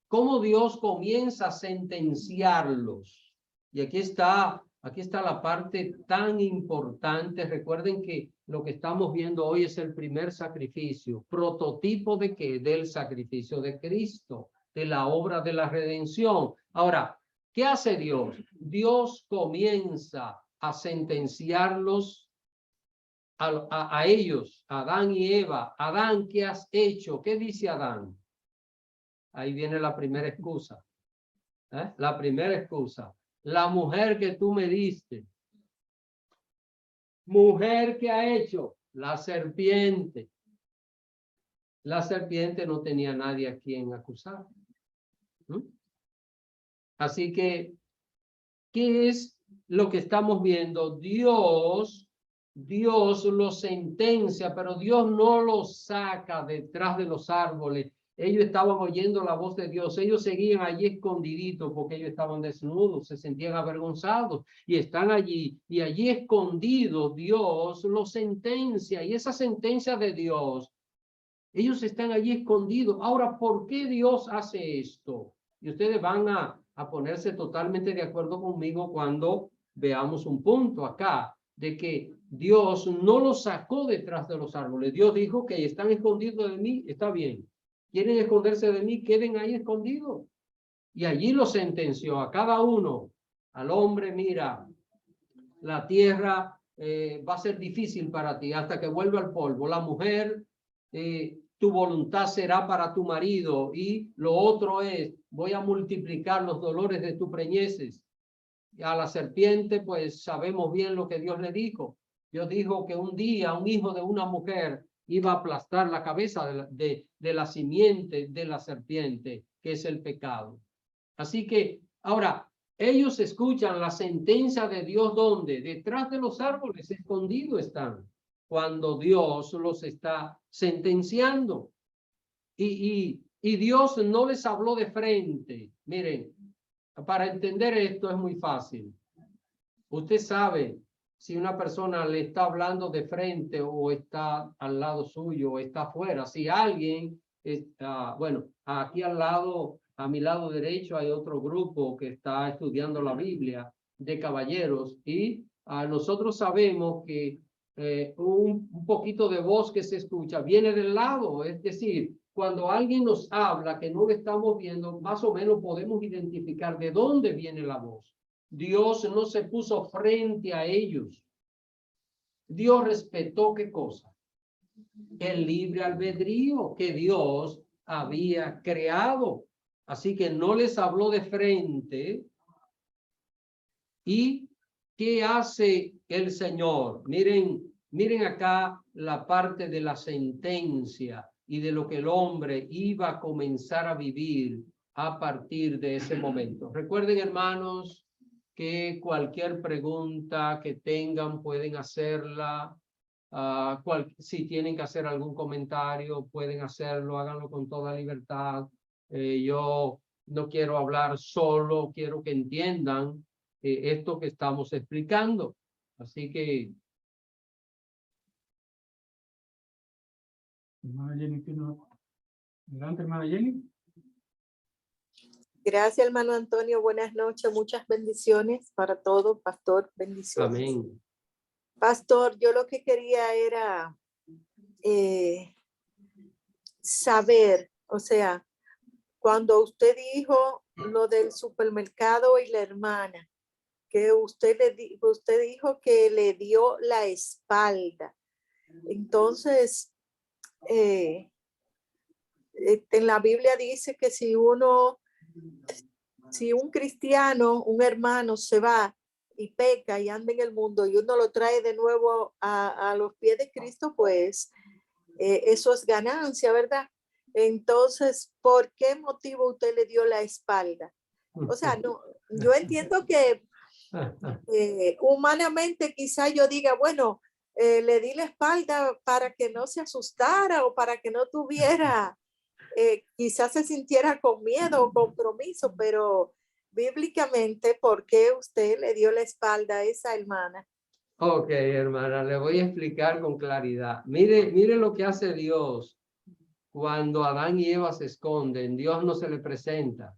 cómo Dios comienza a sentenciarlos, y aquí está la parte tan importante. Recuerden que lo que estamos viendo hoy es el primer sacrificio, prototipo de qué, del sacrificio de Cristo, de la obra de la redención. Ahora, ¿qué hace Dios? Dios comienza a sentenciarlos a ellos, Adán y Eva. Adán, ¿qué has hecho? ¿Qué dice Adán? Ahí viene la primera excusa. La primera excusa. La mujer que tú me diste. Mujer que ha hecho la serpiente. La serpiente no tenía nadie a quien acusar. Así que, ¿qué es lo que estamos viendo? Dios los sentencia, pero Dios no los saca detrás de los árboles. Ellos estaban oyendo la voz de Dios. Ellos seguían allí escondiditos porque ellos estaban desnudos, se sentían avergonzados y están allí. Y allí escondidos Dios los sentencia. Y esa sentencia de Dios, ellos están allí escondidos. Ahora, ¿por qué Dios hace esto? Y ustedes van a ponerse totalmente de acuerdo conmigo cuando veamos un punto acá de que Dios no los sacó detrás de los árboles. Dios dijo que están escondidos de mí, está bien. Quieren esconderse de mí, queden ahí escondidos. Y allí los sentenció a cada uno. Al hombre, mira, la tierra va a ser difícil para ti hasta que vuelva al polvo. La mujer, tu voluntad será para tu marido. Y lo otro es, voy a multiplicar los dolores de tus preñeces. A la serpiente, pues sabemos bien lo que Dios le dijo. Dios dijo que un día un hijo de una mujer iba a aplastar la cabeza de la simiente de la serpiente, que es el pecado. Así que, ahora, ellos escuchan la sentencia de Dios, ¿dónde? Detrás de los árboles, escondidos están, cuando Dios los está sentenciando. Y Dios no les habló de frente. Miren, para entender esto es muy fácil. Usted sabe si una persona le está hablando de frente o está al lado suyo o está afuera. Si alguien está, bueno, aquí al lado, a mi lado derecho hay otro grupo que está estudiando la Biblia de caballeros y nosotros sabemos que un poquito de voz que se escucha viene del lado, es decir, cuando alguien nos habla que no lo estamos viendo, más o menos podemos identificar de dónde viene la voz. Dios no se puso frente a ellos. Dios respetó ¿qué cosa? El libre albedrío que Dios había creado. Así que no les habló de frente. ¿Y qué hace el Señor? Miren acá la parte de la sentencia y de lo que el hombre iba a comenzar a vivir a partir de ese momento. Recuerden, hermanos, que cualquier pregunta que tengan pueden hacerla. Si tienen que hacer algún comentario, pueden hacerlo, háganlo con toda libertad. Yo no quiero hablar solo, quiero que entiendan esto que estamos explicando. Así que... Hermana Jenny, ¿adelante, hermana Jenny? Gracias, hermano Antonio. Buenas noches. Muchas bendiciones para todos, pastor. Bendiciones. Amén. Pastor, yo lo que quería era saber, o sea, cuando usted dijo lo del supermercado y la hermana, que usted dijo que le dio la espalda. Entonces, en la Biblia dice que si un cristiano, un hermano se va y peca y anda en el mundo y uno lo trae de nuevo a los pies de Cristo, pues eso es ganancia, ¿verdad? Entonces, ¿por qué motivo usted le dio la espalda? O sea, no, yo entiendo que humanamente quizá yo diga, bueno, le di la espalda para que no se asustara o para que no tuviera, quizás se sintiera con miedo o compromiso, pero bíblicamente, ¿por qué usted le dio la espalda a esa hermana? Ok, hermana, le voy a explicar con claridad. Mire lo que hace Dios cuando Adán y Eva se esconden. Dios no se le presenta.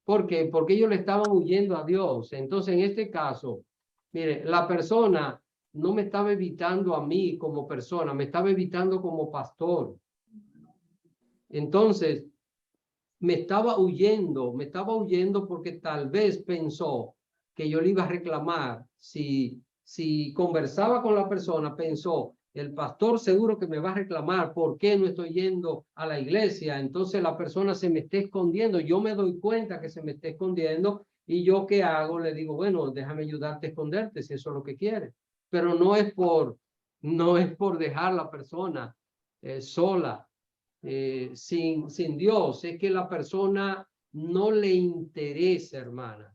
¿Por qué? Porque ellos le estaban huyendo a Dios. Entonces, en este caso, mire, la persona no me estaba evitando a mí como persona, me estaba evitando como pastor. Entonces, me estaba huyendo porque tal vez pensó que yo le iba a reclamar. Si conversaba con la persona, pensó, el pastor seguro que me va a reclamar por qué no estoy yendo a la iglesia. Entonces la persona se me está escondiendo. Yo me doy cuenta que se me está escondiendo y yo ¿qué hago? Le digo, bueno, déjame ayudarte a esconderte si eso es lo que quieres. Pero no es por dejar la persona sola. Sin Dios, es que la persona no le interesa, hermana,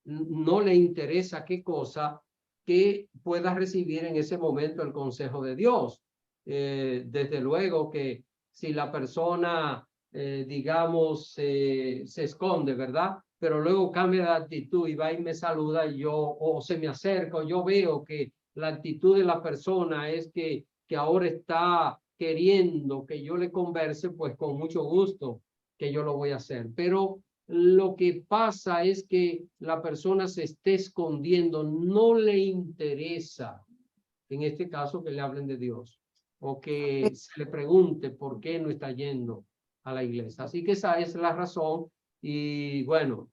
no le interesa qué cosa que pueda recibir en ese momento el consejo de Dios. Desde luego que si la persona, digamos, se esconde, ¿verdad? Pero luego cambia de actitud y va y me saluda y o se me acerca, o yo veo que la actitud de la persona es que ahora está queriendo que yo le converse, pues con mucho gusto que yo lo voy a hacer. Pero lo que pasa es que la persona se esté escondiendo, no le interesa, en este caso, que le hablen de Dios o que se le pregunte por qué no está yendo a la iglesia. Así que esa es la razón y bueno,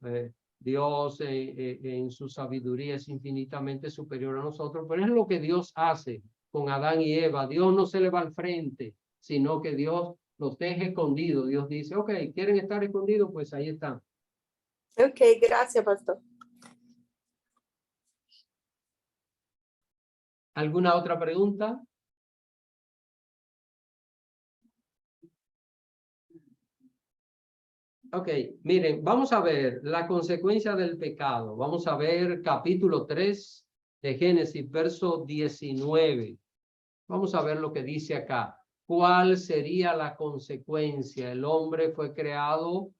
Dios en su sabiduría es infinitamente superior a nosotros, pero es lo que Dios hace con Adán y Eva. Dios no se le va al frente, sino que Dios los deja escondidos. Dios dice, ok, ¿quieren estar escondidos? Pues ahí están. Ok, gracias, pastor. ¿Alguna otra pregunta? Ok, miren, vamos a ver la consecuencia del pecado. Vamos a ver capítulo 3 de Génesis, verso 19. Vamos a ver lo que dice acá. ¿Cuál sería la consecuencia? El hombre fue creado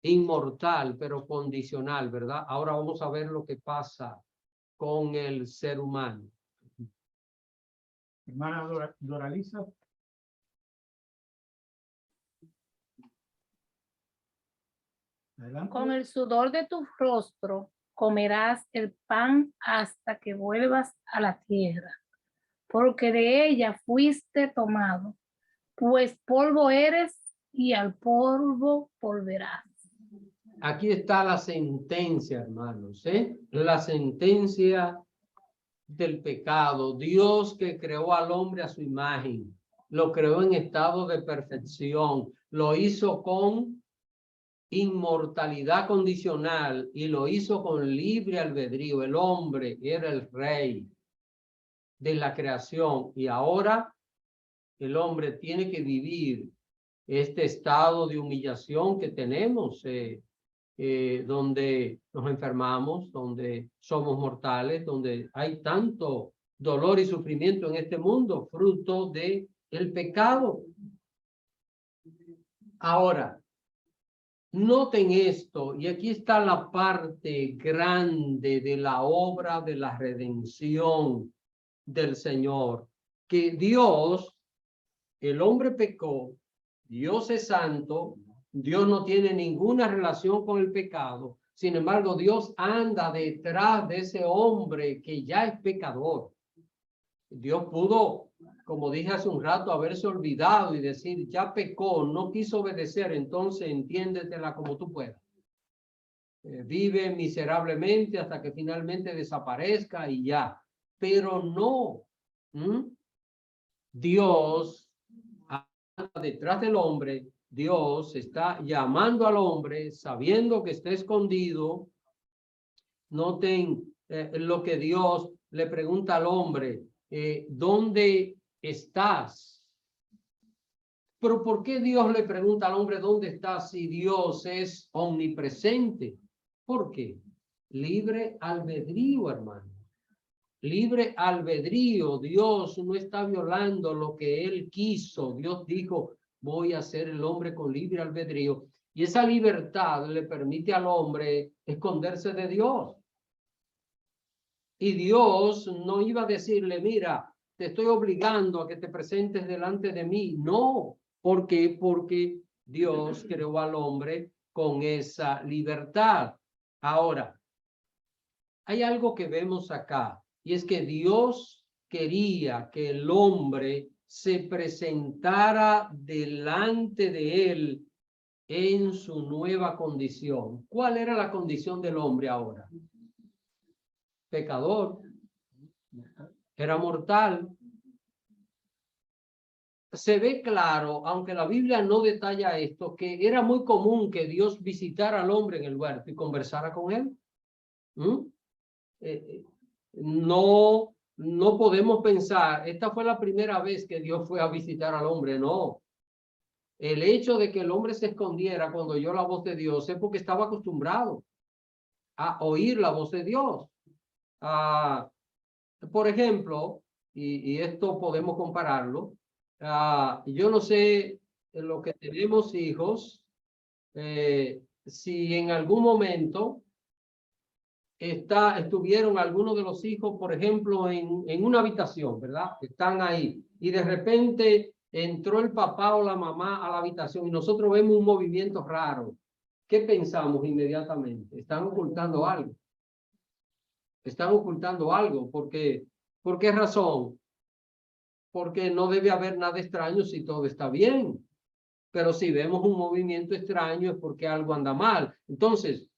inmortal, pero condicional, ¿verdad? Ahora vamos a ver lo que pasa con el ser humano. Hermana Doralisa. Adelante. Con el sudor de tu rostro comerás el pan hasta que vuelvas a la tierra, porque de ella fuiste tomado, pues polvo eres y al polvo volverás. Aquí está la sentencia, hermanos, ¿eh? La sentencia del pecado. Dios que creó al hombre a su imagen, lo creó en estado de perfección, lo hizo con inmortalidad condicional y lo hizo con libre albedrío. El hombre era el rey de la creación y ahora el hombre tiene que vivir este estado de humillación que tenemos, donde nos enfermamos, donde somos mortales, donde hay tanto dolor y sufrimiento en este mundo, fruto de el pecado. Ahora, noten esto, y aquí está la parte grande de la obra de la redención del Señor, que Dios, el hombre pecó, Dios es santo, Dios no tiene ninguna relación con el pecado. Sin embargo, Dios anda detrás de ese hombre que ya es pecador. Dios pudo, como dije hace un rato, haberse olvidado y decir, ya pecó, no quiso obedecer, entonces entiéndetela como tú puedas. Vive miserablemente hasta que finalmente desaparezca y ya. Pero no. Dios anda detrás del hombre. Dios está llamando al hombre, sabiendo que está escondido. Noten lo que Dios le pregunta al hombre. ¿Dónde estás? Pero ¿por qué Dios le pregunta al hombre dónde estás si Dios es omnipresente? ¿Por qué? Libre albedrío, hermano. Libre albedrío. Dios no está violando lo que Él quiso. Dios dijo, voy a hacer el hombre con libre albedrío. Y esa libertad le permite al hombre esconderse de Dios. Y Dios no iba a decirle, mira, te estoy obligando a que te presentes delante de mí. No. ¿Por qué? Porque Dios creó al hombre con esa libertad. Ahora, hay algo que vemos acá, y es que Dios quería que el hombre se presentara delante de él en su nueva condición. ¿Cuál era la condición del hombre ahora? Pecador. Era mortal. Se ve claro, aunque la Biblia no detalla esto, que era muy común que Dios visitara al hombre en el huerto y conversara con él. No podemos pensar, esta fue la primera vez que Dios fue a visitar al hombre, no. El hecho de que el hombre se escondiera cuando oyó la voz de Dios es porque estaba acostumbrado a oír la voz de Dios. Por ejemplo, y esto podemos compararlo, yo no sé, en lo que tenemos hijos, si en algún momento estuvieron algunos de los hijos, por ejemplo, en una habitación, ¿verdad? Están ahí y de repente entró el papá o la mamá a la habitación y nosotros vemos un movimiento raro. ¿Qué pensamos inmediatamente? Están ocultando algo. Están ocultando algo. ¿Por qué razón? Porque no debe haber nada extraño si todo está bien. Pero si vemos un movimiento extraño es porque algo anda mal. Entonces,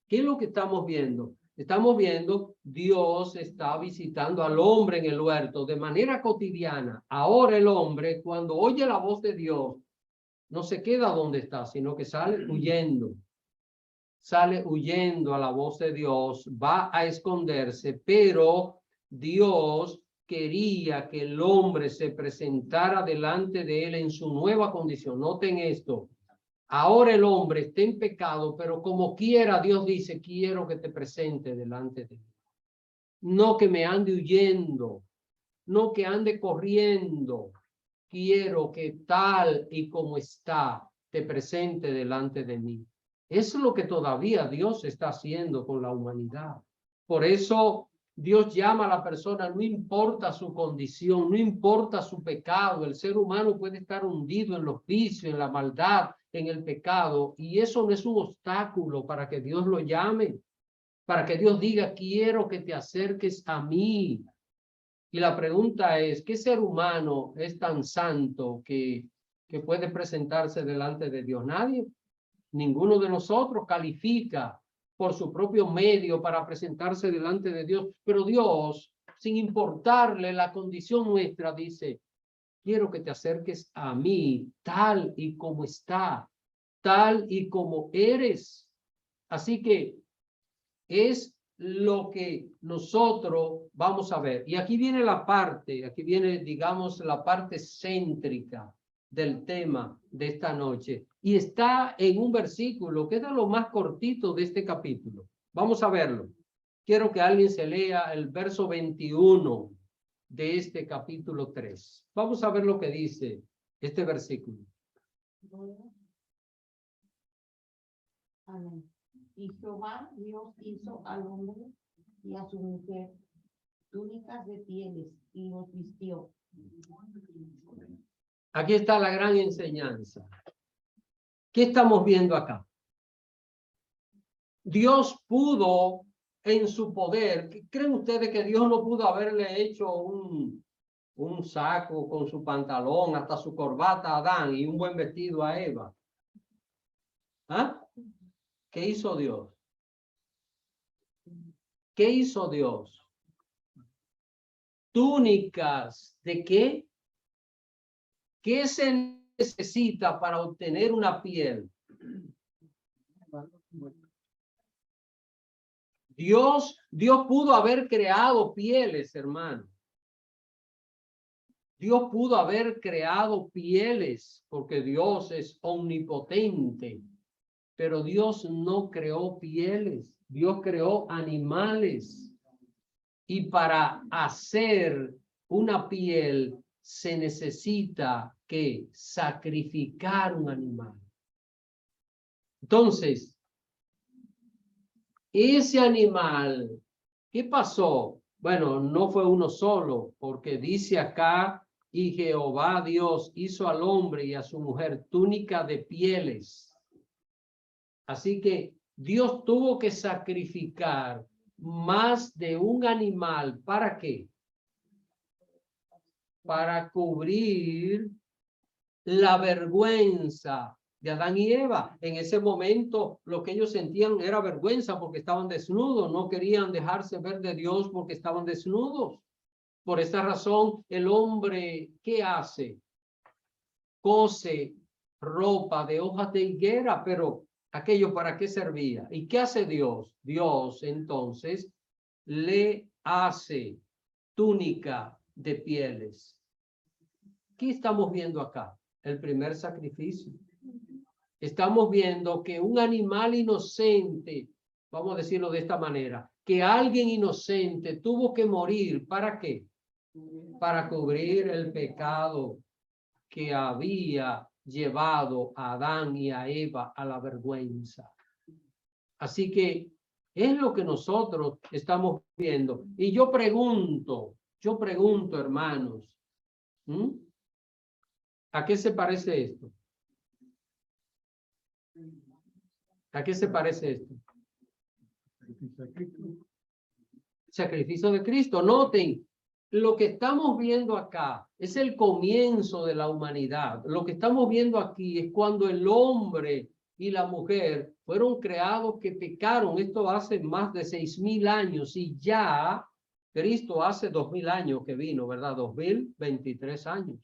¿qué es lo que estamos viendo? Estamos viendo Dios está visitando al hombre en el huerto de manera cotidiana. Ahora el hombre, cuando oye la voz de Dios, no se queda donde está, sino que sale huyendo. Sale huyendo a la voz de Dios, va a esconderse, pero Dios quería que el hombre se presentara delante de él en su nueva condición. Noten esto. Ahora el hombre está en pecado, pero como quiera, Dios dice, quiero que te presente delante de mí. No que me ande huyendo, no que ande corriendo. Quiero que tal y como está, te presente delante de mí. Eso es lo que todavía Dios está haciendo con la humanidad. Por eso Dios llama a la persona, no importa su condición, no importa su pecado. El ser humano puede estar hundido en los vicios, en la maldad, en el pecado, y eso no es un obstáculo para que Dios lo llame, para que Dios diga, quiero que te acerques a mí. Y la pregunta es, ¿qué ser humano es tan santo que puede presentarse delante de Dios? Nadie. Ninguno de nosotros califica por su propio medio para presentarse delante de Dios, pero Dios, sin importarle la condición nuestra, dice, quiero que te acerques a mí tal y como está, tal y como eres. Así que es lo que nosotros vamos a ver. Y aquí viene la parte, aquí viene, digamos, la parte céntrica del tema de esta noche. Y está en un versículo que es de lo más cortito de este capítulo. Vamos a verlo. Quiero que alguien se lea el verso 21 de este capítulo 3. Vamos a ver lo que dice este versículo. Amén. Y Jehová Dios hizo al hombre y a su mujer túnicas de pieles y los vistió. Aquí está la gran enseñanza. ¿Qué estamos viendo acá? Dios pudo en su poder. ¿Creen ustedes que Dios no pudo haberle hecho un saco con su pantalón, hasta su corbata a Adán y un buen vestido a Eva? ¿Ah? ¿Qué hizo Dios? ¿Qué hizo Dios? Túnicas, ¿de qué? ¿Qué se necesita para obtener una piel? Dios pudo haber creado pieles, hermano. Dios pudo haber creado pieles porque Dios es omnipotente, pero Dios no creó pieles, Dios creó animales. Y para hacer una piel se necesita que sacrificar un animal. Entonces, ese animal, ¿qué pasó? Bueno, no fue uno solo, porque dice acá, y Jehová Dios hizo al hombre y a su mujer túnica de pieles. Así que Dios tuvo que sacrificar más de un animal. ¿Para qué? Para cubrir la vergüenza de Adán y Eva. En ese momento lo que ellos sentían era vergüenza porque estaban desnudos, no querían dejarse ver de Dios porque estaban desnudos. Por esta razón, el hombre, ¿qué hace? Cose ropa de hojas de higuera, pero ¿aquello para qué servía? ¿Y qué hace Dios? Dios entonces le hace túnica de pieles. ¿Qué estamos viendo acá? El primer sacrificio. Estamos viendo que un animal inocente, vamos a decirlo de esta manera, que alguien inocente tuvo que morir. ¿Para qué? Para cubrir el pecado que había llevado a Adán y a Eva a la vergüenza. Así que es lo que nosotros estamos viendo. Y yo pregunto, hermanos, ¿a qué se parece esto? ¿A qué se parece esto? Sacrificio de Cristo. Noten, lo que estamos viendo acá es el comienzo de la humanidad. Lo que estamos viendo aquí es cuando el hombre y la mujer fueron creados que pecaron. Esto hace más de 6,000 años y ya Cristo hace 2,000 años que vino, ¿verdad? 2023 años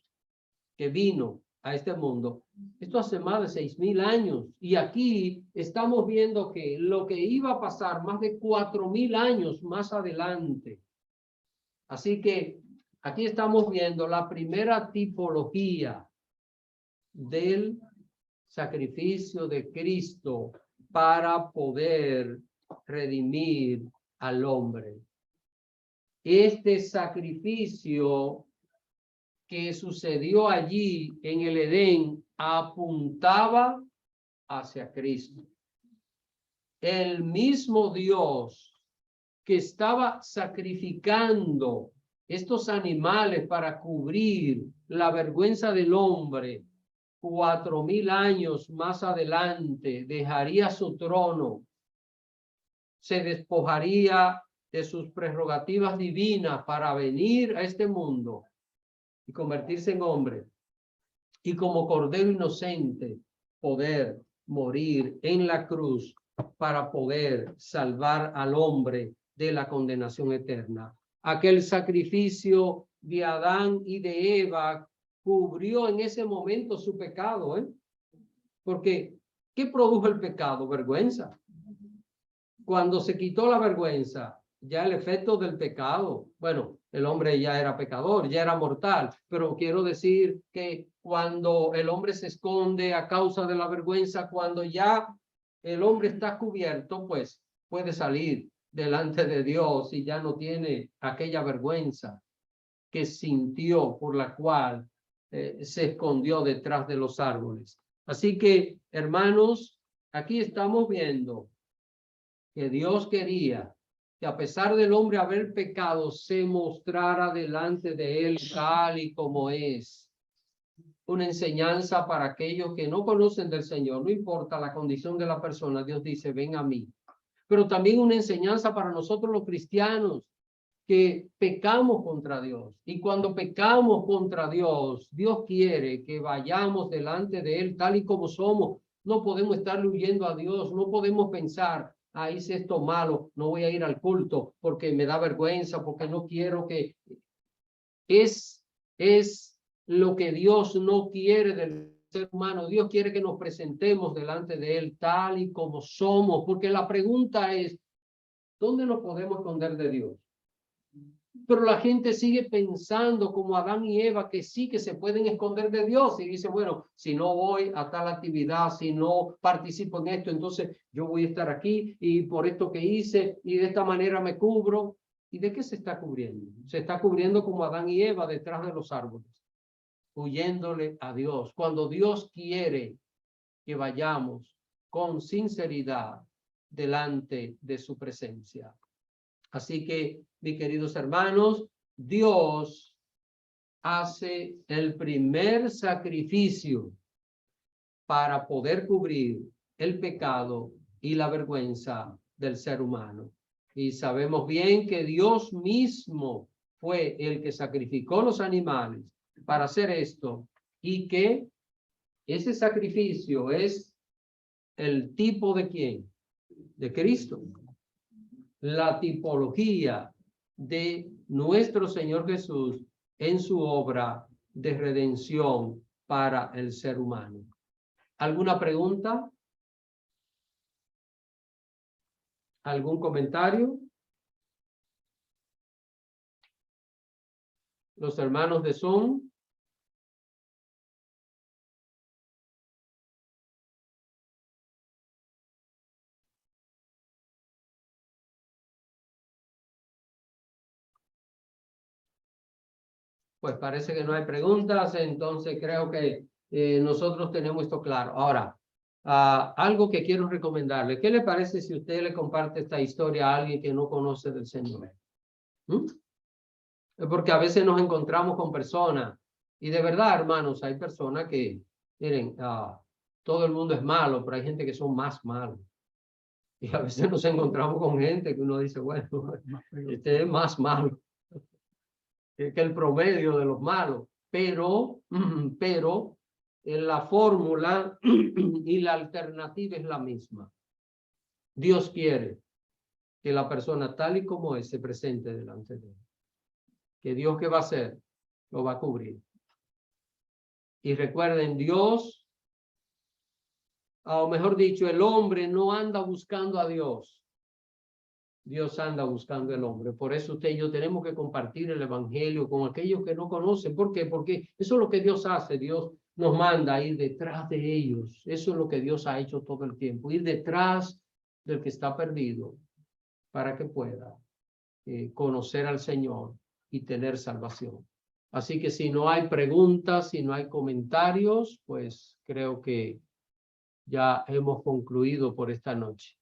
que vino a este mundo. Esto hace más de 6,000 años. Y aquí estamos viendo que lo que iba a pasar más de 4,000 años más adelante. Así que aquí estamos viendo la primera tipología del sacrificio de Cristo para poder redimir al hombre. Este sacrificio que sucedió allí en el Edén apuntaba hacia Cristo. El mismo Dios que estaba sacrificando estos animales para cubrir la vergüenza del hombre, 4,000 años más adelante dejaría su trono, se despojaría de sus prerrogativas divinas para venir a este mundo y convertirse en hombre, y como cordero inocente poder morir en la cruz para poder salvar al hombre de la condenación eterna. Aquel sacrificio de Adán y de Eva cubrió en ese momento su pecado, porque ¿qué produjo el pecado? Vergüenza. Cuando se quitó la vergüenza, ya el efecto del pecado, bueno, el hombre ya era pecador, ya era mortal, pero quiero decir que cuando el hombre se esconde a causa de la vergüenza, cuando ya el hombre está cubierto, pues puede salir delante de Dios y ya no tiene aquella vergüenza que sintió, por la cual se escondió detrás de los árboles. Así que, hermanos, aquí estamos viendo que Dios quería que a pesar del hombre haber pecado, se mostrara delante de él tal y como es. una enseñanza para aquellos que no conocen del Señor. No importa la condición de la persona, Dios dice, ven a mí. Pero también una enseñanza para nosotros los cristianos que pecamos contra Dios. Y cuando pecamos contra Dios, Dios quiere que vayamos delante de Él tal y como somos. No podemos estar huyendo a Dios, no podemos pensar, hice esto malo, no voy a ir al culto porque me da vergüenza, porque no quiero que... Es lo que Dios no quiere del ser humano. Dios quiere que nos presentemos delante de Él tal y como somos, porque la pregunta es, ¿dónde nos podemos esconder de Dios? Pero la gente sigue pensando como Adán y Eva que sí que se pueden esconder de Dios y dice, bueno, si no voy a tal actividad, si no participo en esto, entonces yo voy a estar aquí y por esto que hice y de esta manera me cubro. ¿Y de qué se está cubriendo? Se está cubriendo como Adán y Eva detrás de los árboles, huyéndole a Dios, cuando Dios quiere que vayamos con sinceridad delante de su presencia. Así que, mis queridos hermanos, Dios hace el primer sacrificio para poder cubrir el pecado y la vergüenza del ser humano. Y sabemos bien que Dios mismo fue el que sacrificó los animales para hacer esto y que ese sacrificio es el tipo de ¿quién? De Cristo. La tipología de nuestro Señor Jesús en su obra de redención para el ser humano. ¿Alguna pregunta? ¿Algún comentario? Los hermanos de Zoom. Pues parece que no hay preguntas, entonces creo que nosotros tenemos esto claro. Ahora, algo que quiero recomendarle. ¿Qué le parece si usted le comparte esta historia a alguien que no conoce del Señor? Porque a veces nos encontramos con personas, y de verdad, hermanos, hay personas que, miren, todo el mundo es malo, pero hay gente que son más malos. Y a veces nos encontramos con gente que uno dice, bueno, este es más malo que el promedio de los malos, pero la fórmula y la alternativa es la misma. Dios quiere que la persona tal y como es se presente delante de él. Que Dios, ¿qué va a hacer? Lo va a cubrir. Y recuerden, Dios, o mejor dicho, el hombre no anda buscando a Dios. Dios anda buscando al hombre. Por eso usted y yo tenemos que compartir el evangelio con aquellos que no conocen. ¿Por qué? Porque eso es lo que Dios hace. Dios nos manda a ir detrás de ellos. Eso es lo que Dios ha hecho todo el tiempo. Ir detrás del que está perdido para que pueda conocer al Señor y tener salvación. Así que si no hay preguntas, si no hay comentarios, pues creo que ya hemos concluido por esta noche.